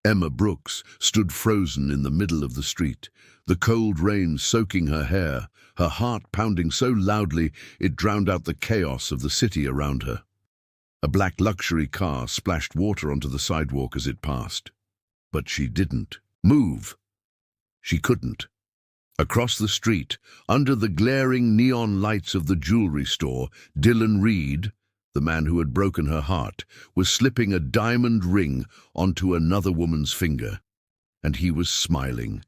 Emma Brooks stood frozen in the middle of the street, the cold rain soaking her hair, her heart pounding so loudly it drowned out the chaos of the city around her. A black luxury car splashed water onto the sidewalk as it passed. But she didn't move. She couldn't. Across the street, under the glaring neon lights of the jewelry store, Dylan Reed, the man who had broken her heart, was slipping a diamond ring onto another woman's finger. And he was smiling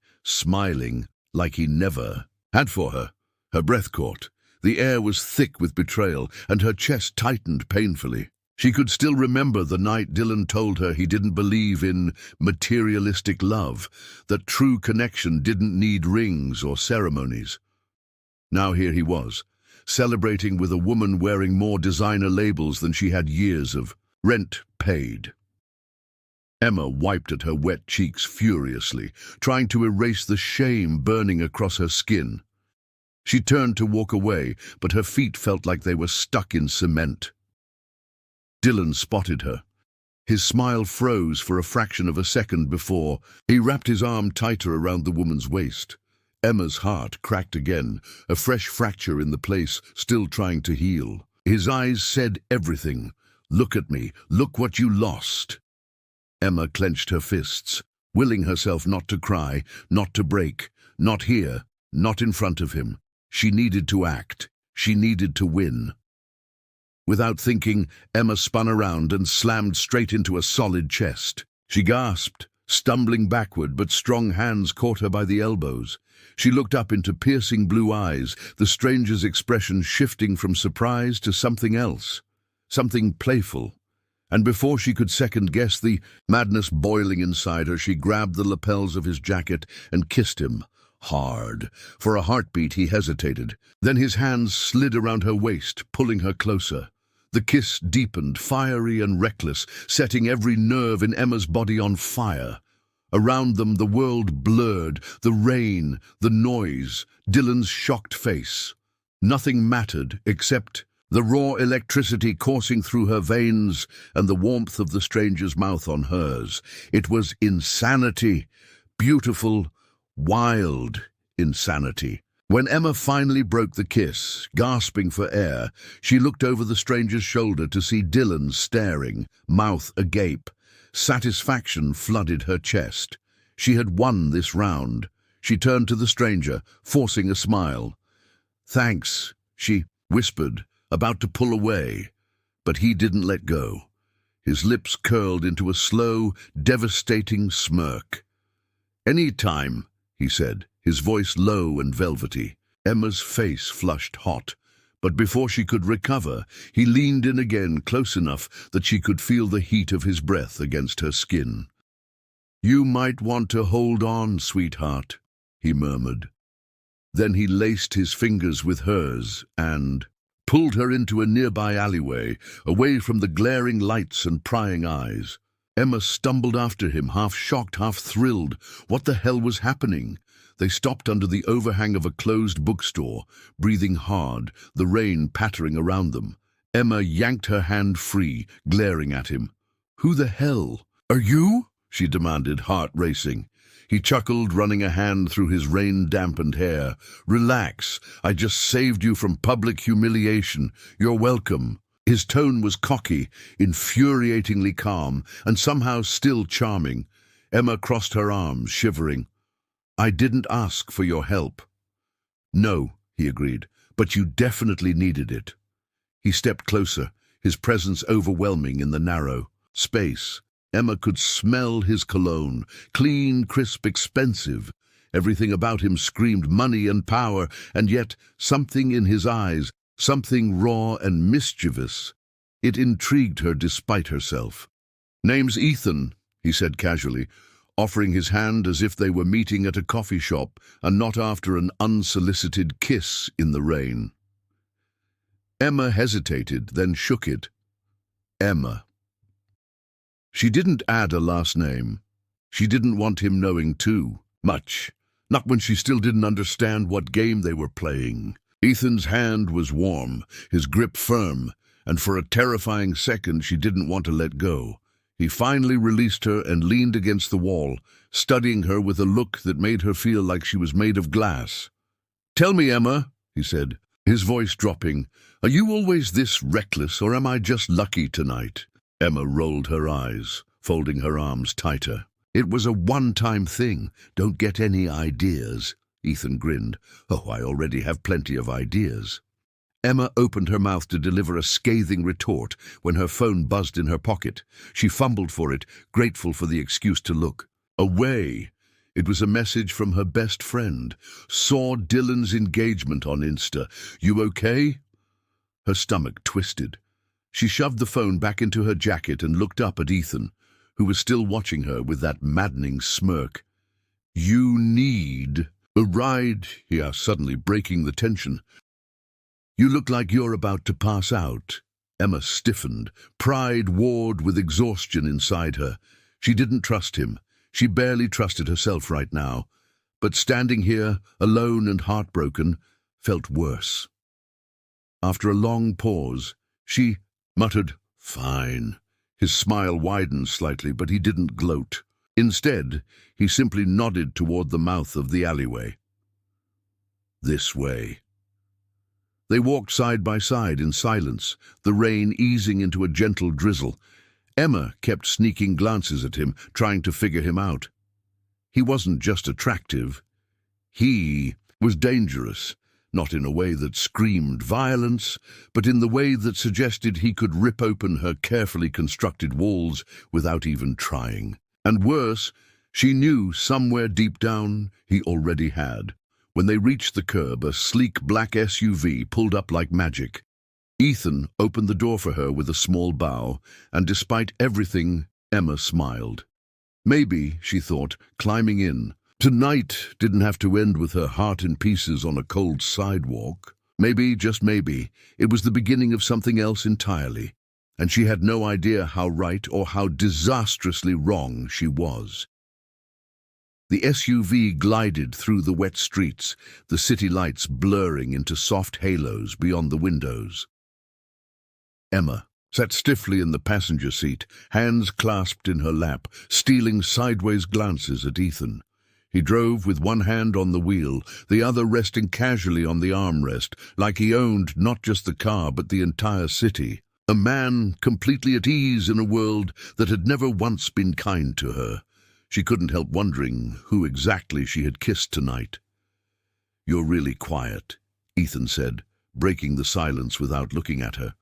like he never had for her. Her breath caught. The air was thick with betrayal, and her chest tightened painfully. She could still remember the night Dylan told her he didn't believe in materialistic love, that true connection didn't need rings or ceremonies. Now here he was, celebrating with a woman wearing more designer labels than she had years of rent paid. Emma wiped at her wet cheeks furiously, trying to erase the shame burning across her skin. She turned to walk away, but her feet felt like they were stuck in cement. Dylan spotted her. His smile froze for a fraction of a second before he wrapped his arm tighter around the woman's waist. Emma's heart cracked again, a fresh fracture in the place still trying to heal. His eyes said everything. "Look at me. Look what you lost." Emma clenched her fists, willing herself not to cry, not to break, not here, not in front of him. She needed to act. She needed to win. Without thinking, Emma spun around and slammed straight into a solid chest. She gasped, stumbling backward, but strong hands caught her by the elbows. She looked up into piercing blue eyes, the stranger's expression shifting from surprise to something else, something playful. And before she could second-guess the madness boiling inside her, she grabbed the lapels of his jacket and kissed him. Hard. For a heartbeat he hesitated. Then his hands slid around her waist, pulling her closer. The kiss deepened, fiery and reckless, setting every nerve in Emma's body on fire. Around them the world blurred, the rain, the noise, Dylan's shocked face. Nothing mattered except the raw electricity coursing through her veins and the warmth of the stranger's mouth on hers. It was insanity, beautiful, wild insanity. When Emma finally broke the kiss, gasping for air, she looked over the stranger's shoulder to see Dylan staring, mouth agape. Satisfaction flooded her chest. She had won this round. She turned to the stranger, forcing a smile. "Thanks," she whispered, about to pull away. But he didn't let go. His lips curled into a slow, devastating smirk. "Any time," he said, his voice low and velvety. Emma's face flushed hot, but before she could recover, he leaned in again, close enough that she could feel the heat of his breath against her skin. "You might want to hold on, sweetheart," he murmured. Then he laced his fingers with hers and pulled her into a nearby alleyway, away from the glaring lights and prying eyes. Emma stumbled after him, half shocked, half thrilled. What the hell was happening? They stopped under the overhang of a closed bookstore, breathing hard, the rain pattering around them. Emma yanked her hand free, glaring at him. "Who the hell are you?" she demanded, heart racing. He chuckled, running a hand through his rain-dampened hair. "Relax. I just saved you from public humiliation. You're welcome." His tone was cocky, infuriatingly calm, and somehow still charming. Emma crossed her arms, shivering. "I didn't ask for your help." "No," he agreed, "but you definitely needed it." He stepped closer, his presence overwhelming in the narrow space. Emma could smell his cologne, clean, crisp, expensive. Everything about him screamed money and power, and yet something in his eyes, something raw and mischievous. It intrigued her despite herself. "Name's Ethan," he said casually, offering his hand as if they were meeting at a coffee shop and not after an unsolicited kiss in the rain. Emma hesitated, then shook it. Emma. She didn't add a last name. She didn't want him knowing too much, not when she still didn't understand what game they were playing. Ethan's hand was warm, his grip firm, and for a terrifying second she didn't want to let go. He finally released her and leaned against the wall, studying her with a look that made her feel like she was made of glass. "Tell me, Emma," he said, his voice dropping, "are you always this reckless, or am I just lucky tonight?" Emma rolled her eyes, folding her arms tighter. "It was a one-time thing. Don't get any ideas." Ethan grinned. "Oh, I already have plenty of ideas." Emma opened her mouth to deliver a scathing retort when her phone buzzed in her pocket. She fumbled for it, grateful for the excuse to look. Away! It was a message from her best friend. "Saw Dylan's engagement on Insta. You okay?" Her stomach twisted. She shoved the phone back into her jacket and looked up at Ethan, who was still watching her with that maddening smirk. "You need a ride?" he asked, suddenly breaking the tension. "You look like you're about to pass out." Emma stiffened, pride warred with exhaustion inside her. She didn't trust him. She barely trusted herself right now. But standing here, alone and heartbroken, felt worse. After a long pause, she muttered, "Fine." His smile widened slightly, but he didn't gloat. Instead, he simply nodded toward the mouth of the alleyway. "This way." They walked side by side in silence, the rain easing into a gentle drizzle. Emma kept sneaking glances at him, trying to figure him out. He wasn't just attractive. He was dangerous, not in a way that screamed violence, but in the way that suggested he could rip open her carefully constructed walls without even trying. And worse, she knew somewhere deep down he already had. When they reached the curb, a sleek black SUV pulled up like magic. Ethan opened the door for her with a small bow, and despite everything, Emma smiled. Maybe, she thought, climbing in, tonight didn't have to end with her heart in pieces on a cold sidewalk. Maybe, just maybe, it was the beginning of something else entirely, and she had no idea how right or how disastrously wrong she was. The SUV glided through the wet streets, the city lights blurring into soft halos beyond the windows. Emma sat stiffly in the passenger seat, hands clasped in her lap, stealing sideways glances at Ethan. He drove with one hand on the wheel, the other resting casually on the armrest, like he owned not just the car but the entire city. A man completely at ease in a world that had never once been kind to her. She couldn't help wondering who exactly she had kissed tonight. "You're really quiet," Ethan said, breaking the silence without looking at her.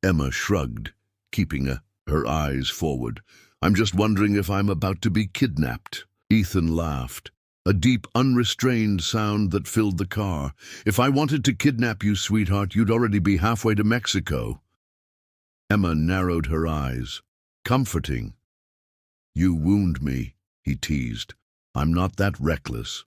Emma shrugged, keeping her eyes forward. "I'm just wondering if I'm about to be kidnapped." Ethan laughed, a deep, unrestrained sound that filled the car. "If I wanted to kidnap you, sweetheart, you'd already be halfway to Mexico." Emma narrowed her eyes. "Comforting." "You wound me," he teased. "I'm not that reckless."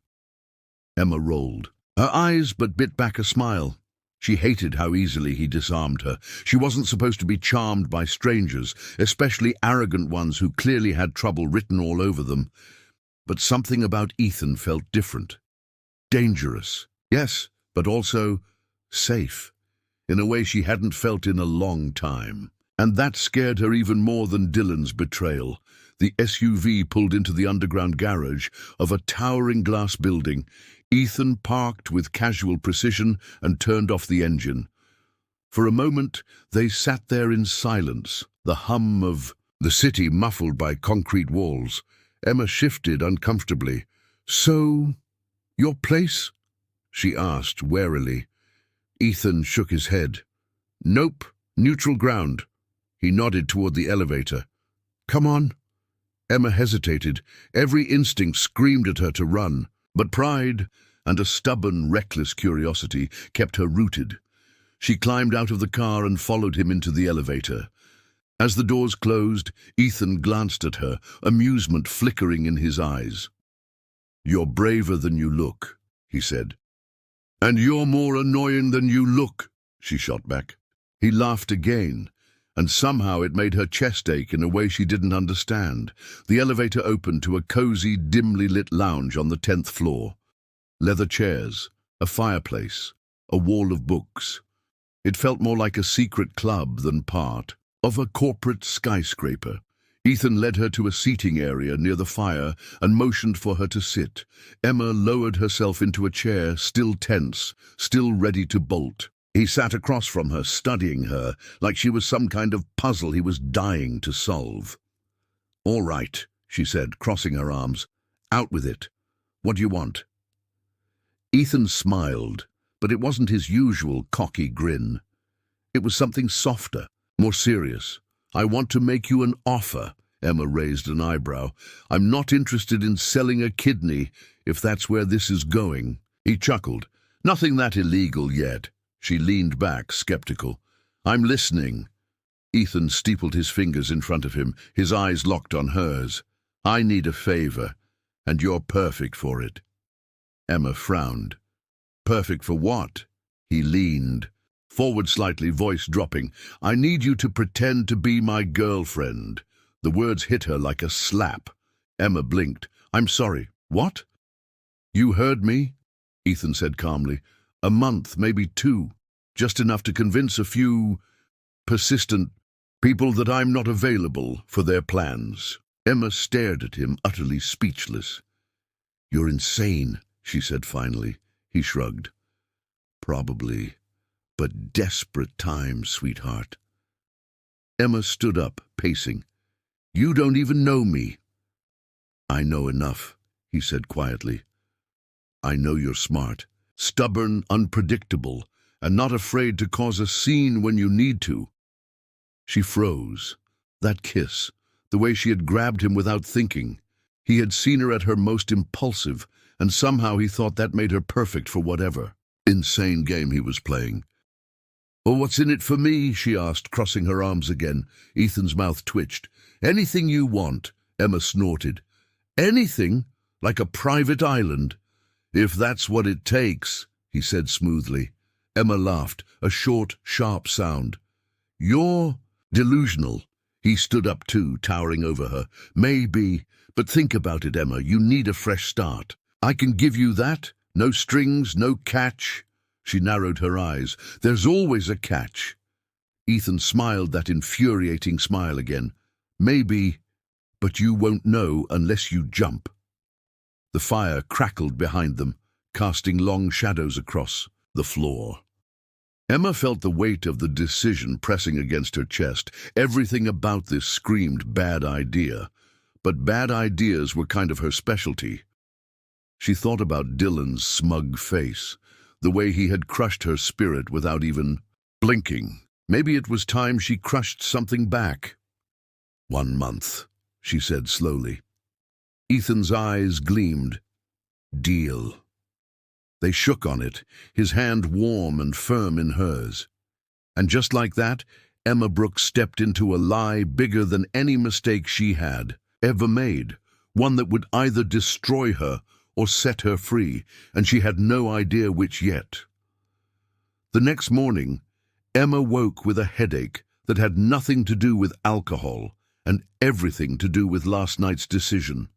Emma rolled her eyes but bit back a smile. She hated how easily he disarmed her. She wasn't supposed to be charmed by strangers, especially arrogant ones who clearly had trouble written all over them. But something about Ethan felt different. Dangerous, yes, but also safe, in a way she hadn't felt in a long time. And that scared her even more than Dylan's betrayal. The SUV pulled into the underground garage of a towering glass building. Ethan parked with casual precision and turned off the engine. For a moment, they sat there in silence, the hum of the city muffled by concrete walls. Emma shifted uncomfortably. "So, your place?" she asked warily. Ethan shook his head. "Nope, neutral ground." He nodded toward the elevator. "Come on." Emma hesitated. Every instinct screamed at her to run, but pride and a stubborn, reckless curiosity kept her rooted. She climbed out of the car and followed him into the elevator. As the doors closed, Ethan glanced at her, amusement flickering in his eyes. "You're braver than you look," he said. "And you're more annoying than you look," she shot back. He laughed again, and somehow it made her chest ache in a way she didn't understand. The elevator opened to a cozy, dimly lit lounge on the 10th floor. Leather chairs, a fireplace, a wall of books. It felt more like a secret club than part of a corporate skyscraper. Ethan led her to a seating area near the fire and motioned for her to sit. Emma lowered herself into a chair, still tense, still ready to bolt. He sat across from her, studying her, like she was some kind of puzzle he was dying to solve. "All right," she said, crossing her arms. "Out with it. What do you want?" Ethan smiled, but it wasn't his usual cocky grin. It was something softer, more serious. "I want to make you an offer." Emma raised an eyebrow. "I'm not interested in selling a kidney, if that's where this is going." He chuckled. "Nothing that illegal yet." She leaned back, skeptical. "I'm listening." Ethan steepled his fingers in front of him, his eyes locked on hers. "I need a favor, and you're perfect for it." Emma frowned. "Perfect for what?" He leaned forward slightly, voice dropping. "I need you to pretend to be my girlfriend." The words hit her like a slap. Emma blinked. "I'm sorry. What?" "You heard me," Ethan said calmly. "A month, maybe 2. Just enough to convince a few persistent people that I'm not available for their plans." Emma stared at him, utterly speechless. "You're insane," she said finally. He shrugged. "Probably. But desperate times, sweetheart." Emma stood up, pacing. "You don't even know me." "I know enough," he said quietly. "I know you're smart, stubborn, unpredictable, and not afraid to cause a scene when you need to." She froze. That kiss, the way she had grabbed him without thinking. He had seen her at her most impulsive, and somehow he thought that made her perfect for whatever insane game he was playing. "Well, what's in it for me?" she asked, crossing her arms again. Ethan's mouth twitched. "Anything you want," Emma snorted. "Anything? Like a private island?" "If that's what it takes," he said smoothly. Emma laughed, a short, sharp sound. "You're delusional." He stood up too, towering over her. "Maybe, but think about it, Emma. You need a fresh start. I can give you that. No strings, no catch." She narrowed her eyes. "There's always a catch." Ethan smiled that infuriating smile again. "Maybe, but you won't know unless you jump." The fire crackled behind them, casting long shadows across the floor. Emma felt the weight of the decision pressing against her chest. Everything about this screamed bad idea, but bad ideas were kind of her specialty. She thought about Dylan's smug face, the way he had crushed her spirit without even blinking. Maybe it was time she crushed something back. "1 month," she said slowly. Ethan's eyes gleamed. "Deal." They shook on it, his hand warm and firm in hers. And just like that, Emma Brooks stepped into a lie bigger than any mistake she had ever made, one that would either destroy her or set her free, and she had no idea which yet. The next morning, Emma woke with a headache that had nothing to do with alcohol and everything to do with last night's decision.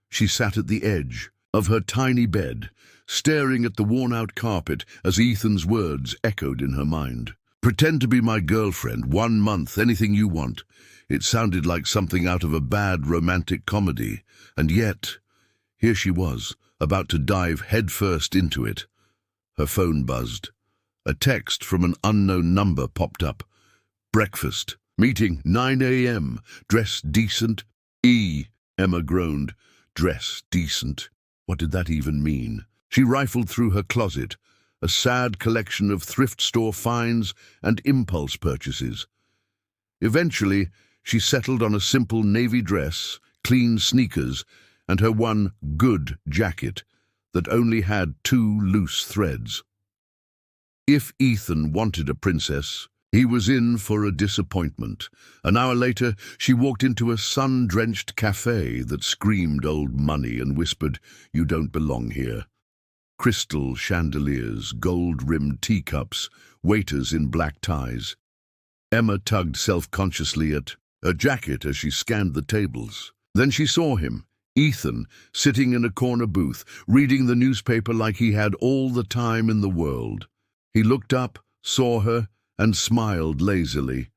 She sat at the edge of her tiny bed, staring at the worn-out carpet as Ethan's words echoed in her mind. "Pretend to be my girlfriend, 1 month, anything you want." It sounded like something out of a bad romantic comedy, and yet here she was, about to dive headfirst into it. Her phone buzzed. A text from an unknown number popped up. "Breakfast. Meeting 9 a.m. Dress decent." Emma groaned. Dress decent. What did that even mean? She rifled through her closet, a sad collection of thrift store finds and impulse purchases. Eventually, she settled on a simple navy dress, clean sneakers, and her one good jacket that only had 2 loose threads. If Ethan wanted a princess, he was in for a disappointment. An hour later, she walked into a sun-drenched cafe that screamed old money and whispered, "You don't belong here." Crystal chandeliers, gold-rimmed teacups, waiters in black ties. Emma tugged self-consciously at her jacket as she scanned the tables. Then she saw him, Ethan, sitting in a corner booth, reading the newspaper like he had all the time in the world. He looked up, saw her, and smiled lazily.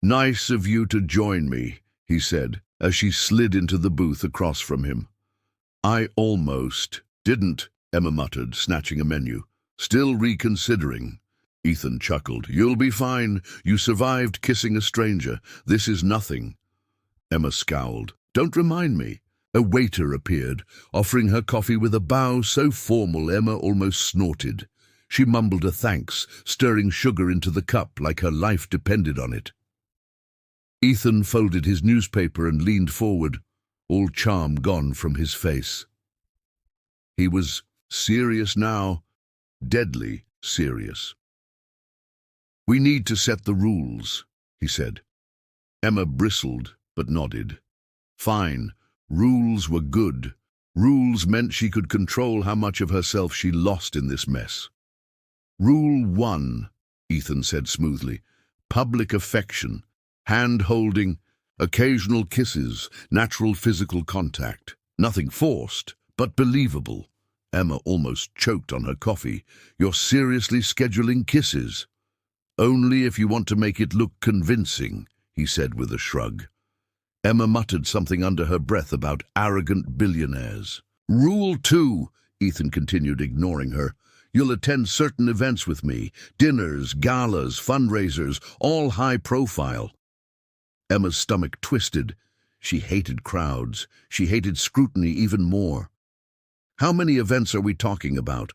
"Nice of you to join me," he said, as she slid into the booth across from him. "I almost didn't," Emma muttered, snatching a menu. "Still reconsidering." Ethan chuckled. "You'll be fine. You survived kissing a stranger. This is nothing." Emma scowled. "Don't remind me." A waiter appeared, offering her coffee with a bow so formal Emma almost snorted. She mumbled a thanks, stirring sugar into the cup like her life depended on it. Ethan folded his newspaper and leaned forward, all charm gone from his face. He was serious now, deadly serious. "We need to set the rules," he said. Emma bristled, but nodded. Fine. Rules were good. Rules meant she could control how much of herself she lost in this mess. "Rule 1, Ethan said smoothly. "Public affection, hand-holding, occasional kisses, natural physical contact. Nothing forced, but believable." Emma almost choked on her coffee. "You're seriously scheduling kisses?" "Only if you want to make it look convincing," he said with a shrug. Emma muttered something under her breath about arrogant billionaires. "Rule 2, Ethan continued, ignoring her. "You'll attend certain events with me, dinners, galas, fundraisers, all high profile." Emma's stomach twisted. She hated crowds. She hated scrutiny even more. "How many events are we talking about?"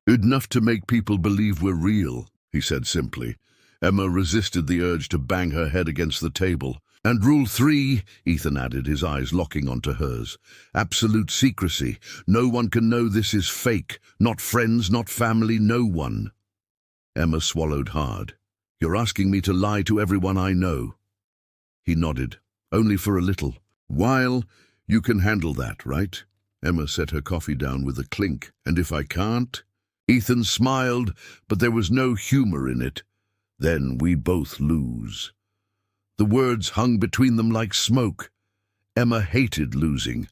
"Enough to make people believe we're real," he said simply. Emma resisted the urge to bang her head against the table. "And rule 3, Ethan added, his eyes locking onto hers. "Absolute secrecy. No one can know this is fake. Not friends, not family, no one." Emma swallowed hard. "You're asking me to lie to everyone I know." He nodded. "Only for a little while. You can handle that, right?" Emma set her coffee down with a clink. "And if I can't?" Ethan smiled, but there was no humor in it. "Then we both lose." The words hung between them like smoke. Emma hated losing.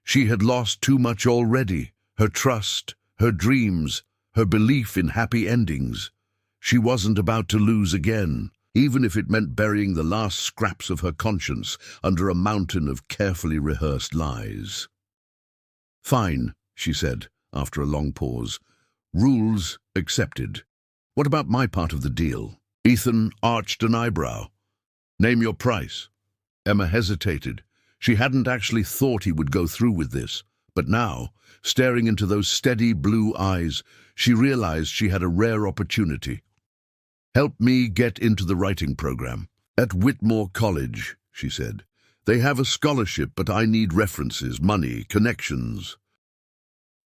She had lost too much already. Her trust, her dreams, her belief in happy endings. She wasn't about to lose again, even if it meant burying the last scraps of her conscience under a mountain of carefully rehearsed lies. "Fine," she said, after a long pause. "Rules accepted. What about my part of the deal?" Ethan arched an eyebrow. "Name your price." Emma hesitated. She hadn't actually thought he would go through with this, but now, staring into those steady blue eyes, she realized she had a rare opportunity. "Help me get into the writing program." "At Whitmore College," she said. "They have a scholarship, but I need references, money, connections."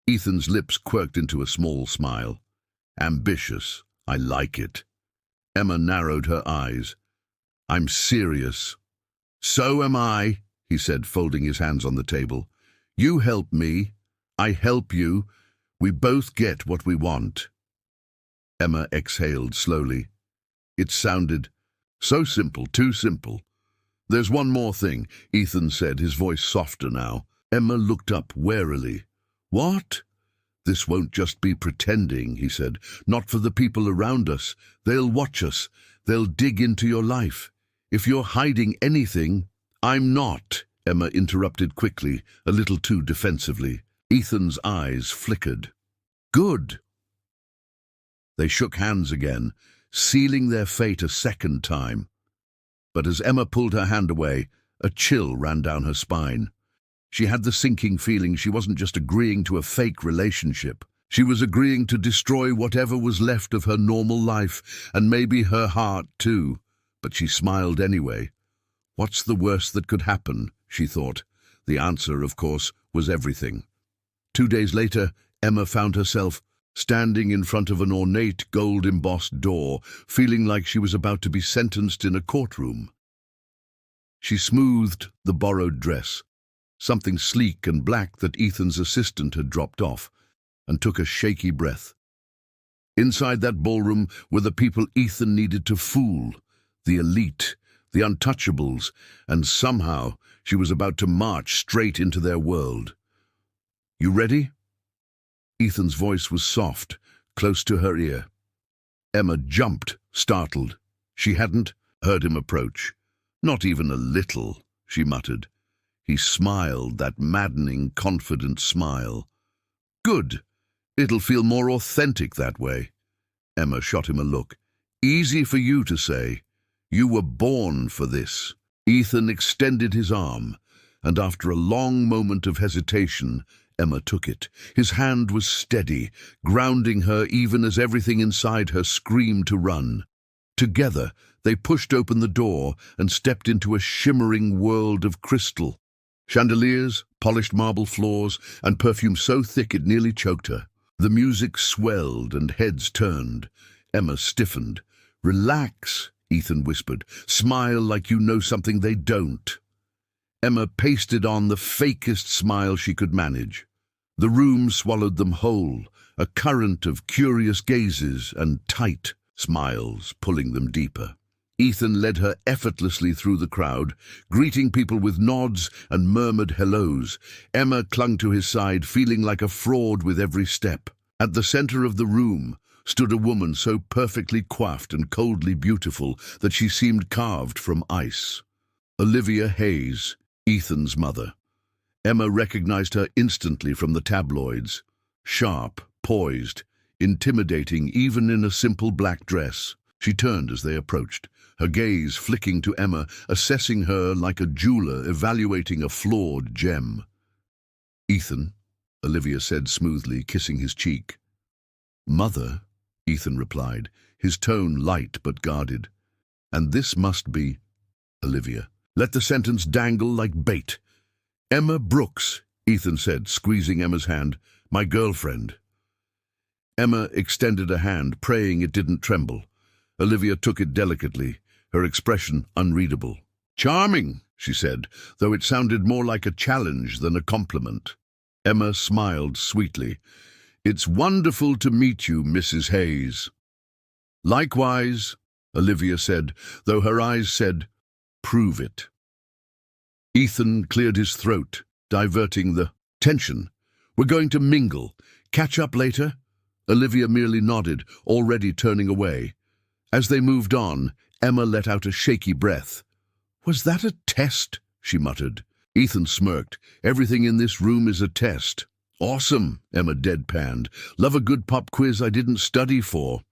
Ethan's lips quirked into a small smile. "Ambitious. I like it." Emma narrowed her eyes. "I'm serious." "So am I," he said, folding his hands on the table. "You help me. I help you. We both get what we want." Emma exhaled slowly. It sounded so simple, too simple. "There's one more thing," Ethan said, his voice softer now. Emma looked up warily. "What?" "This won't just be pretending," he said. "Not for the people around us. They'll watch us. They'll dig into your life. If you're hiding anything—" "I'm not," Emma interrupted quickly, a little too defensively. Ethan's eyes flickered. "Good." They shook hands again, sealing their fate a second time. But as Emma pulled her hand away, a chill ran down her spine. She had the sinking feeling she wasn't just agreeing to a fake relationship. She was agreeing to destroy whatever was left of her normal life, and maybe her heart too. But she smiled anyway. What's the worst that could happen, she thought. The answer, of course, was everything. 2 days later, Emma found herself standing in front of an ornate gold-embossed door, feeling like she was about to be sentenced in a courtroom. She smoothed the borrowed dress, something sleek and black that Ethan's assistant had dropped off, and took a shaky breath. Inside that ballroom were the people Ethan needed to fool, the elite, the untouchables, and somehow she was about to march straight into their world. "You ready?" Ethan's voice was soft, close to her ear. Emma jumped, startled. She hadn't heard him approach. "Not even a little," she muttered. He smiled, that maddening, confident smile. "Good. It'll feel more authentic that way." Emma shot him a look. "Easy for you to say. You were born for this." Ethan extended his arm, and after a long moment of hesitation, Emma took it. His hand was steady, grounding her even as everything inside her screamed to run. Together, they pushed open the door and stepped into a shimmering world of crystal. Chandeliers, polished marble floors, and perfume so thick it nearly choked her. The music swelled and heads turned. Emma stiffened. "Relax," Ethan whispered. "Smile like you know something they don't." Emma pasted on the fakest smile she could manage. The room swallowed them whole, a current of curious gazes and tight smiles pulling them deeper. Ethan led her effortlessly through the crowd, greeting people with nods and murmured hellos. Emma clung to his side, feeling like a fraud with every step. At the center of the room stood a woman so perfectly coiffed and coldly beautiful that she seemed carved from ice. Olivia Hayes, Ethan's mother. Emma recognized her instantly from the tabloids. Sharp, poised, intimidating even in a simple black dress. She turned as they approached, her gaze flicking to Emma, assessing her like a jeweler evaluating a flawed gem. "Ethan," Olivia said smoothly, kissing his cheek. "Mother," Ethan replied, his tone light but guarded. "And this must be—" Olivia. Let the sentence dangle like bait. "Emma Brooks," Ethan said, squeezing Emma's hand. "My girlfriend." Emma extended a hand, praying it didn't tremble. Olivia took it delicately, her expression unreadable. "Charming," she said, though it sounded more like a challenge than a compliment. Emma smiled sweetly. "It's wonderful to meet you, Mrs. Hayes." "Likewise," Olivia said, though her eyes said, "Prove it." Ethan cleared his throat, diverting the tension. "We're going to mingle. Catch up later?" Olivia merely nodded, already turning away. As they moved on, Emma let out a shaky breath. "Was that a test?" she muttered. Ethan smirked. "Everything in this room is a test." "Awesome," Emma deadpanned. "Love a good pop quiz I didn't study for."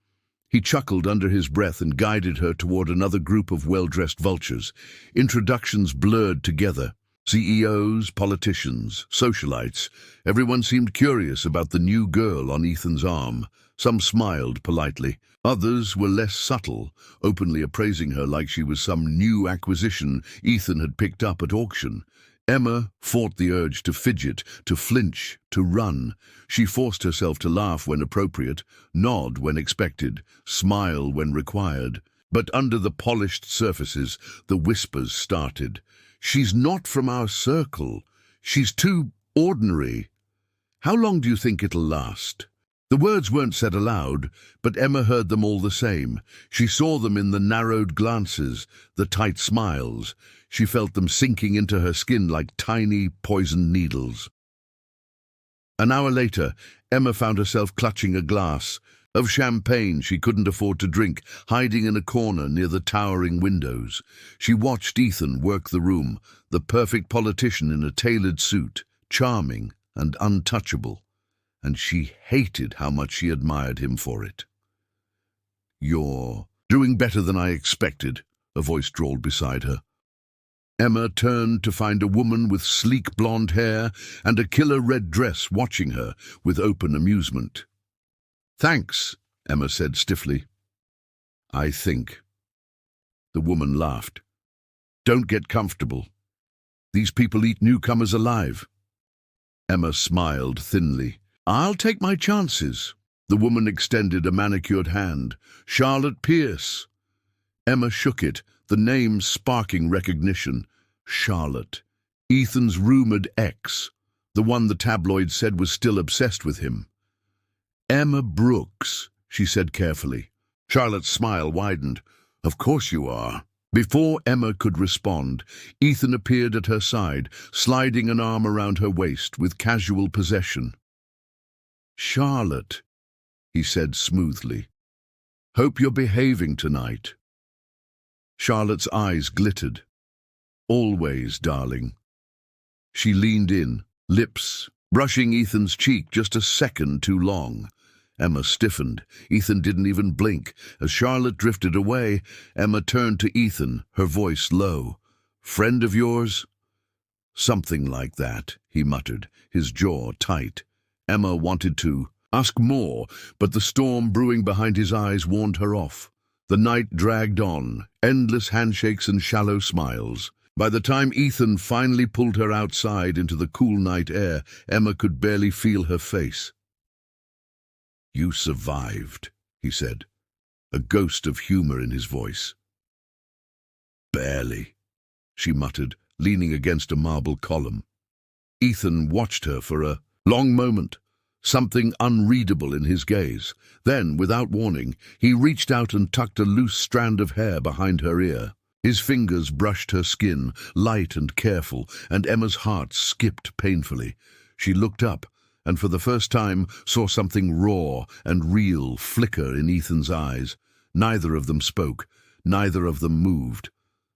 He chuckled under his breath and guided her toward another group of well-dressed vultures. Introductions blurred together. CEOs, politicians, socialites. Everyone seemed curious about the new girl on Ethan's arm. Some smiled politely. Others were less subtle, openly appraising her like she was some new acquisition Ethan had picked up at auction. Emma fought the urge to fidget, to flinch, to run. She forced herself to laugh when appropriate, nod when expected, smile when required. But under the polished surfaces, the whispers started. "She's not from our circle. She's too ordinary. How long do you think it'll last?" The words weren't said aloud, but Emma heard them all the same. She saw them in the narrowed glances, the tight smiles. She felt them sinking into her skin like tiny, poisoned needles. An hour later, Emma found herself clutching a glass of champagne she couldn't afford to drink, hiding in a corner near the towering windows. She watched Ethan work the room, the perfect politician in a tailored suit, charming and untouchable, and she hated how much she admired him for it. "You're doing better than I expected," a voice drawled beside her. Emma turned to find a woman with sleek blonde hair and a killer red dress watching her with open amusement. "Thanks," Emma said stiffly. "I think." The woman laughed. "Don't get comfortable. These people eat newcomers alive." Emma smiled thinly. "I'll take my chances." The woman extended a manicured hand. "Charlotte Pierce." Emma shook it, the name sparking recognition. Charlotte. Ethan's rumored ex, the one the tabloids said was still obsessed with him. "Emma Brooks," she said carefully. Charlotte's smile widened. "Of course you are." Before Emma could respond, Ethan appeared at her side, sliding an arm around her waist with casual possession. "Charlotte," he said smoothly, "hope you're behaving tonight." Charlotte's eyes glittered. "Always, darling." She leaned in, lips brushing Ethan's cheek just a second too long. Emma stiffened. Ethan didn't even blink. As Charlotte drifted away, Emma turned to Ethan, her voice low. "Friend of yours?" "Something like that," he muttered, his jaw tight. Emma wanted to ask more, but the storm brewing behind his eyes warned her off. The night dragged on, endless handshakes and shallow smiles. By the time Ethan finally pulled her outside into the cool night air, Emma could barely feel her face. "You survived," he said, a ghost of humor in his voice. "Barely," she muttered, leaning against a marble column. Ethan watched her for a long moment, something unreadable in his gaze. Then, without warning, he reached out and tucked a loose strand of hair behind her ear. His fingers brushed her skin, light and careful, and Emma's heart skipped painfully. She looked up, and for the first time saw something raw and real flicker in Ethan's eyes. Neither of them spoke, neither of them moved.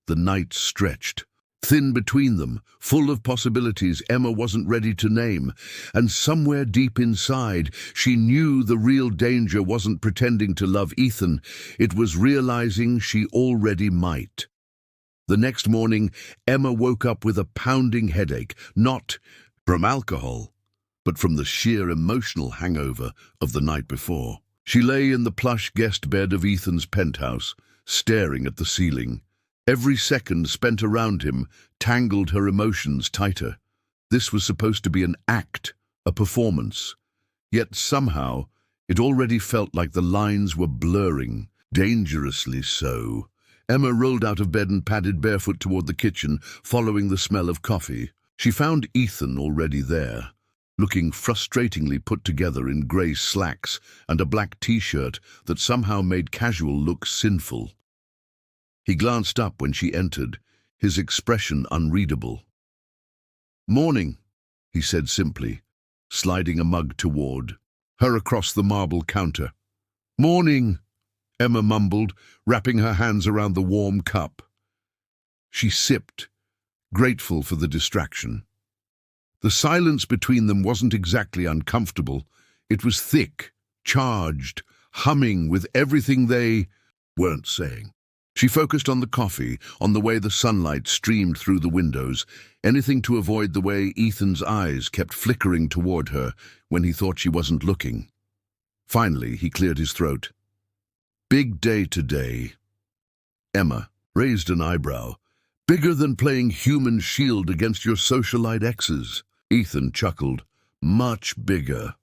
The night stretched, thin between them, full of possibilities Emma wasn't ready to name, and somewhere deep inside she knew the real danger wasn't pretending to love Ethan, it was realizing she already might. The next morning, Emma woke up with a pounding headache, not from alcohol, but from the sheer emotional hangover of the night before. She lay in the plush guest bed of Ethan's penthouse, staring at the ceiling. Every second spent around him tangled her emotions tighter. This was supposed to be an act, a performance. Yet somehow, it already felt like the lines were blurring, dangerously so. Emma rolled out of bed and padded barefoot toward the kitchen, following the smell of coffee. She found Ethan already there, looking frustratingly put together in grey slacks and a black t-shirt that somehow made casual look sinful. He glanced up when she entered, his expression unreadable. "Morning," he said simply, sliding a mug toward her across the marble counter. "Morning," Emma mumbled, wrapping her hands around the warm cup. She sipped, grateful for the distraction. The silence between them wasn't exactly uncomfortable. It was thick, charged, humming with everything they weren't saying. She focused on the coffee, on the way the sunlight streamed through the windows, anything to avoid the way Ethan's eyes kept flickering toward her when he thought she wasn't looking. Finally, he cleared his throat. "Big day today." Emma raised an eyebrow. "Bigger than playing human shield against your socialite exes." Ethan chuckled. "Much bigger."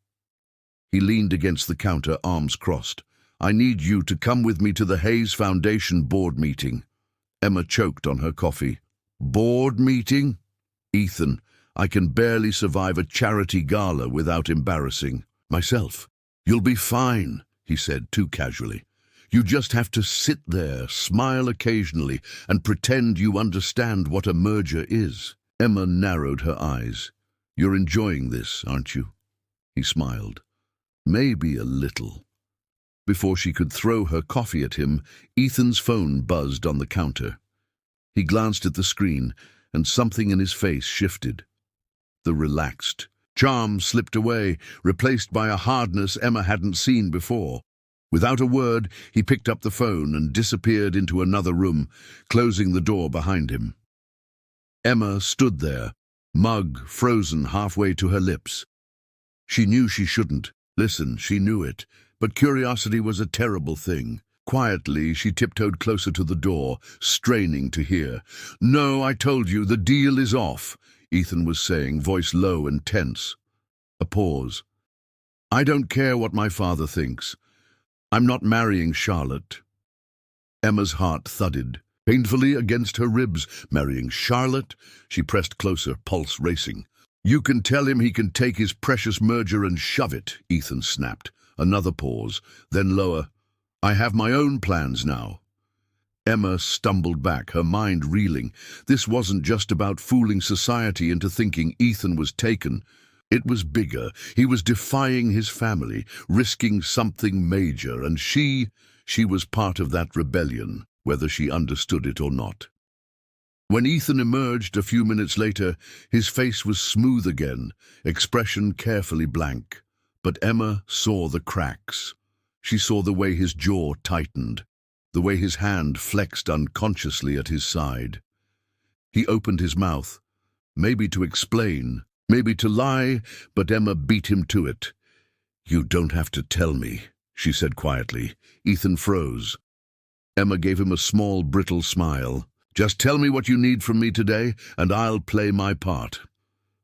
He leaned against the counter, arms crossed. "I need you to come with me to the Hayes Foundation board meeting." Emma choked on her coffee. "Board meeting?" "Ethan, I can barely survive a charity gala without embarrassing myself." "You'll be fine," he said too casually. "You just have to sit there, smile occasionally, and pretend you understand what a merger is." Emma narrowed her eyes. "You're enjoying this, aren't you?" He smiled. "Maybe a little." Before she could throw her coffee at him, Ethan's phone buzzed on the counter. He glanced at the screen, and something in his face shifted. The relaxed charm slipped away, replaced by a hardness Emma hadn't seen before. Without a word, he picked up the phone and disappeared into another room, closing the door behind him. Emma stood there, mug frozen halfway to her lips. She knew she shouldn't. Listen, she knew it. But curiosity was a terrible thing. Quietly, she tiptoed closer to the door, straining to hear. "No, I told you, the deal is off," Ethan was saying, voice low and tense. A pause. "I don't care what my father thinks. I'm not marrying Charlotte." Emma's heart thudded painfully against her ribs. "Marrying Charlotte?" She pressed closer, pulse racing. "You can tell him he can take his precious merger and shove it," Ethan snapped. Another pause, then lower. "I have my own plans now." Emma stumbled back, her mind reeling. This wasn't just about fooling society into thinking Ethan was taken. It was bigger. He was defying his family, risking something major, and she was part of that rebellion. whether she understood it or not. When Ethan emerged a few minutes later, his face was smooth again, expression carefully blank. But Emma saw the cracks. She saw the way his jaw tightened, the way his hand flexed unconsciously at his side. He opened his mouth, maybe to explain, maybe to lie, but Emma beat him to it. "You don't have to tell me," she said quietly. Ethan froze. Emma gave him a small, brittle smile. "Just tell me what you need from me today, and I'll play my part."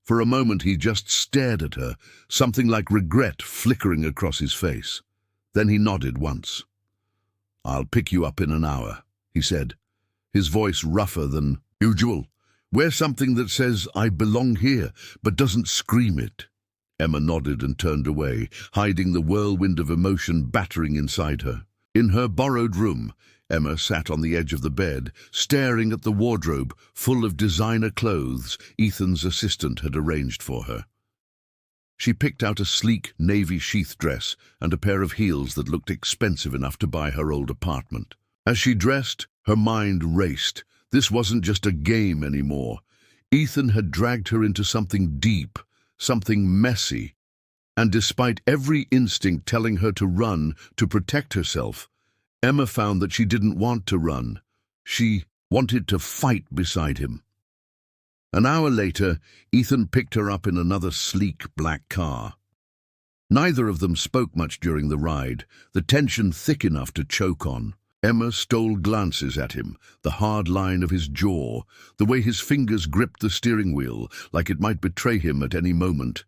For a moment he just stared at her, something like regret flickering across his face. Then he nodded once. "I'll pick you up in an hour," he said, his voice rougher than usual. "Wear something that says, 'I belong here,' but doesn't scream it." Emma nodded and turned away, hiding the whirlwind of emotion battering inside her. In her borrowed room, Emma sat on the edge of the bed, staring at the wardrobe full of designer clothes Ethan's assistant had arranged for her. She picked out a sleek navy sheath dress and a pair of heels that looked expensive enough to buy her old apartment. As she dressed, her mind raced. This wasn't just a game anymore. Ethan had dragged her into something deep, something messy. And despite every instinct telling her to run, to protect herself, Emma found that she didn't want to run. She wanted to fight beside him. An hour later, Ethan picked her up in another sleek black car. Neither of them spoke much during the ride, the tension thick enough to choke on. Emma stole glances at him, the hard line of his jaw, the way his fingers gripped the steering wheel, like it might betray him at any moment.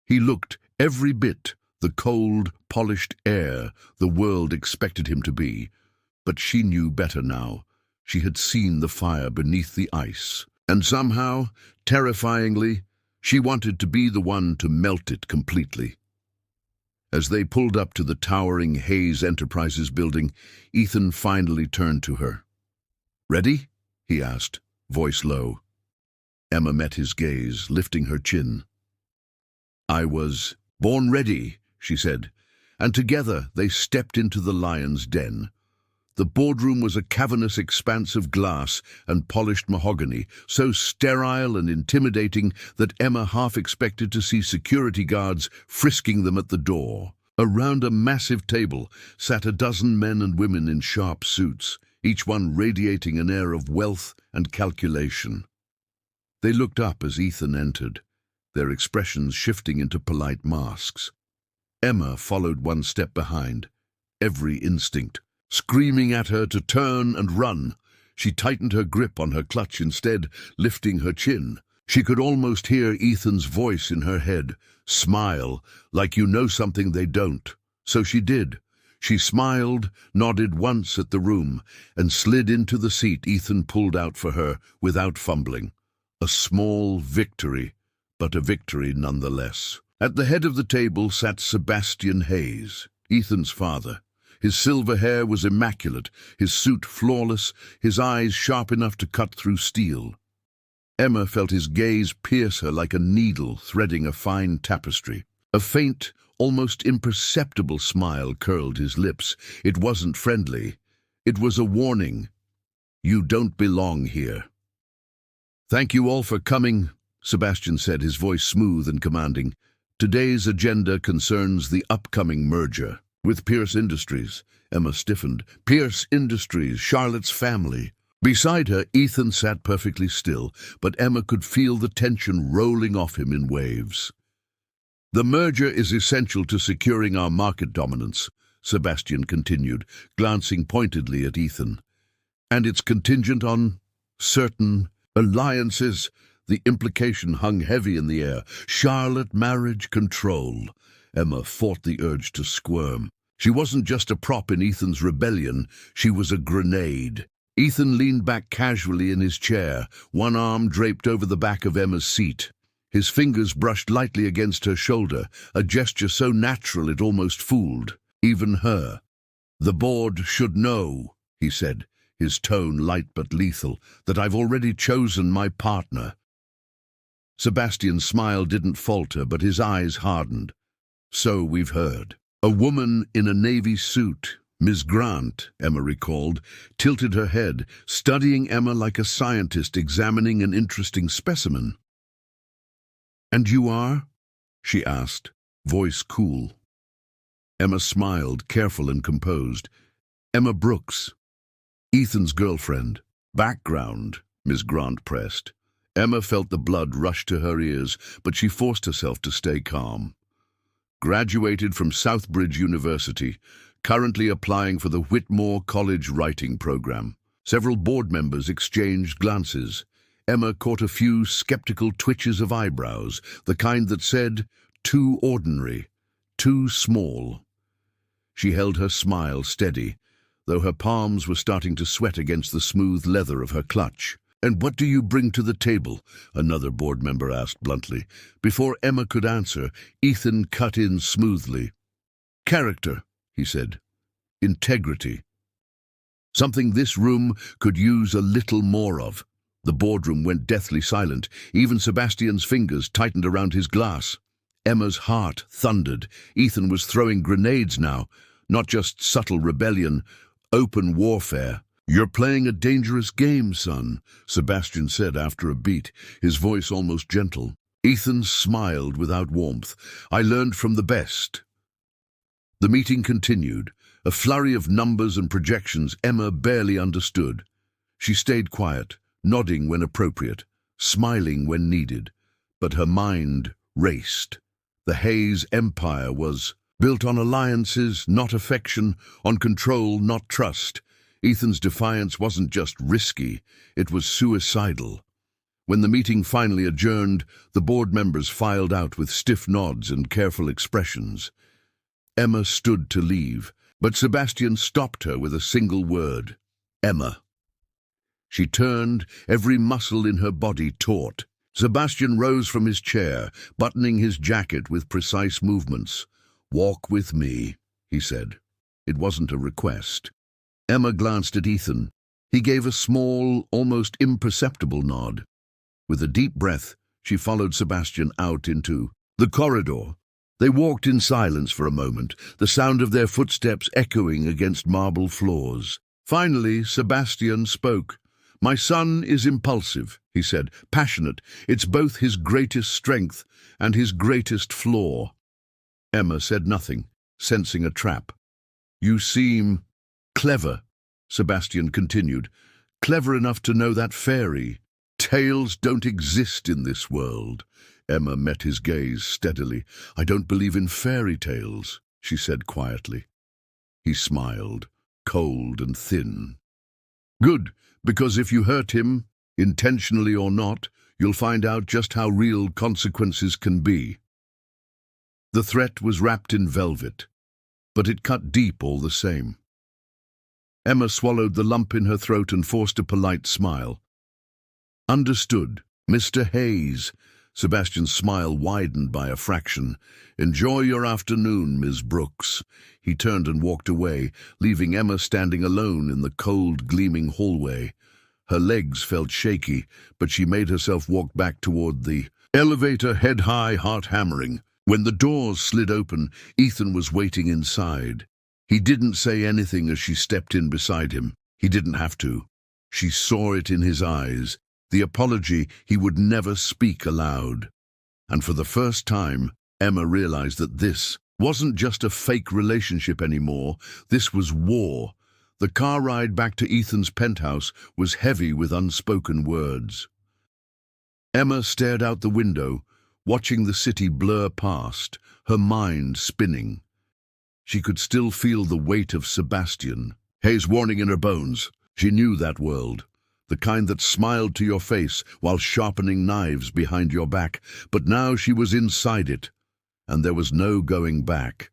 He looked every bit the cold, polished air the world expected him to be. But she knew better now. She had seen the fire beneath the ice. And somehow, terrifyingly, she wanted to be the one to melt it completely. As they pulled up to the towering Hayes Enterprises building, Ethan finally turned to her. "Ready?" he asked, voice low. Emma met his gaze, lifting her chin. "I was born ready," she said, and together they stepped into the lion's den. The boardroom was a cavernous expanse of glass and polished mahogany, so sterile and intimidating that Emma half expected to see security guards frisking them at the door. Around a massive table sat a dozen men and women in sharp suits, each one radiating an air of wealth and calculation. They looked up as Ethan entered, their expressions shifting into polite masks. Emma followed one step behind, every instinct screaming at her to turn and run. She tightened her grip on her clutch instead, lifting her chin. She could almost hear Ethan's voice in her head. "Smile, like you know something they don't." So she did. She smiled, nodded once at the room, and slid into the seat Ethan pulled out for her without fumbling. A small victory, but a victory nonetheless. At the head of the table sat Sebastian Hayes, Ethan's father. His silver hair was immaculate, his suit flawless, his eyes sharp enough to cut through steel. Emma felt his gaze pierce her like a needle threading a fine tapestry. A faint, almost imperceptible smile curled his lips. It wasn't friendly. It was a warning. "You don't belong here." "Thank you all for coming," Sebastian said, his voice smooth and commanding. "Today's agenda concerns the upcoming merger with Pierce Industries." Emma stiffened. "Pierce Industries, Charlotte's family." Beside her, Ethan sat perfectly still, but Emma could feel the tension rolling off him in waves. "The merger is essential to securing our market dominance," Sebastian continued, glancing pointedly at Ethan. "And it's contingent on certain alliances." The implication hung heavy in the air. Charlotte marriage control. Emma fought the urge to squirm. She wasn't just a prop in Ethan's rebellion, she was a grenade. Ethan leaned back casually in his chair, one arm draped over the back of Emma's seat. His fingers brushed lightly against her shoulder, a gesture so natural it almost fooled, even her. "The board should know," he said, his tone light but lethal, "that I've already chosen my partner." Sebastian's smile didn't falter, but his eyes hardened. "So we've heard. A woman in a navy suit. Miss Grant, Emma recalled, tilted her head, studying Emma like a scientist examining an interesting specimen. "And you are?" she asked, voice cool. Emma smiled, careful and composed. "Emma Brooks, Ethan's girlfriend." "Background," Miss Grant pressed. Emma felt the blood rush to her ears, but she forced herself to stay calm. "Graduated from Southbridge University, currently applying for the Whitmore College writing program." Several board members exchanged glances. Emma caught a few skeptical twitches of eyebrows, the kind that said, "Too ordinary, too small." She held her smile steady, though her palms were starting to sweat against the smooth leather of her clutch. "And what do you bring to the table?" another board member asked bluntly. Before Emma could answer, Ethan cut in smoothly. "Character," he said. "Integrity. Something this room could use a little more of." The boardroom went deathly silent. Even Sebastian's fingers tightened around his glass. Emma's heart thundered. Ethan was throwing grenades now, not just subtle rebellion, open warfare. "You're playing a dangerous game, son," Sebastian said after a beat, his voice almost gentle. Ethan smiled without warmth. "I learned from the best." The meeting continued, a flurry of numbers and projections Emma barely understood. She stayed quiet, nodding when appropriate, smiling when needed, but her mind raced. The Hayes empire was built on alliances, not affection, on control, not trust. Ethan's defiance wasn't just risky, it was suicidal. When the meeting finally adjourned, the board members filed out with stiff nods and careful expressions. Emma stood to leave, but Sebastian stopped her with a single word: "Emma." She turned, every muscle in her body taut. Sebastian rose from his chair, buttoning his jacket with precise movements. "Walk with me," he said. It wasn't a request. Emma glanced at Ethan. He gave a small, almost imperceptible nod. With a deep breath, she followed Sebastian out into the corridor. They walked in silence for a moment, the sound of their footsteps echoing against marble floors. Finally, Sebastian spoke. "My son is impulsive," he said, "passionate. It's both his greatest strength and his greatest flaw." Emma said nothing, sensing a trap. "You seem clever," Sebastian continued. "Clever enough to know that fairy tales don't exist in this world." Emma met his gaze steadily. "I don't believe in fairy tales," she said quietly. He smiled, cold and thin. "Good, because if you hurt him, intentionally or not, you'll find out just how real consequences can be." The threat was wrapped in velvet, but it cut deep all the same. Emma swallowed the lump in her throat and forced a polite smile. "Understood, Mr. Hayes." Sebastian's smile widened by a fraction. "Enjoy your afternoon, Ms. Brooks." He turned and walked away, leaving Emma standing alone in the cold, gleaming hallway. Her legs felt shaky, but she made herself walk back toward the elevator, head high, heart hammering. When the doors slid open, Ethan was waiting inside. He didn't say anything as she stepped in beside him. He didn't have to. She saw it in his eyes, the apology he would never speak aloud. And for the first time, Emma realized that this wasn't just a fake relationship anymore. This was war. The car ride back to Ethan's penthouse was heavy with unspoken words. Emma stared out the window, watching the city blur past, her mind spinning. She could still feel the weight of Sebastian, Hayes' warning in her bones. She knew that world, the kind that smiled to your face while sharpening knives behind your back. But now she was inside it, and there was no going back.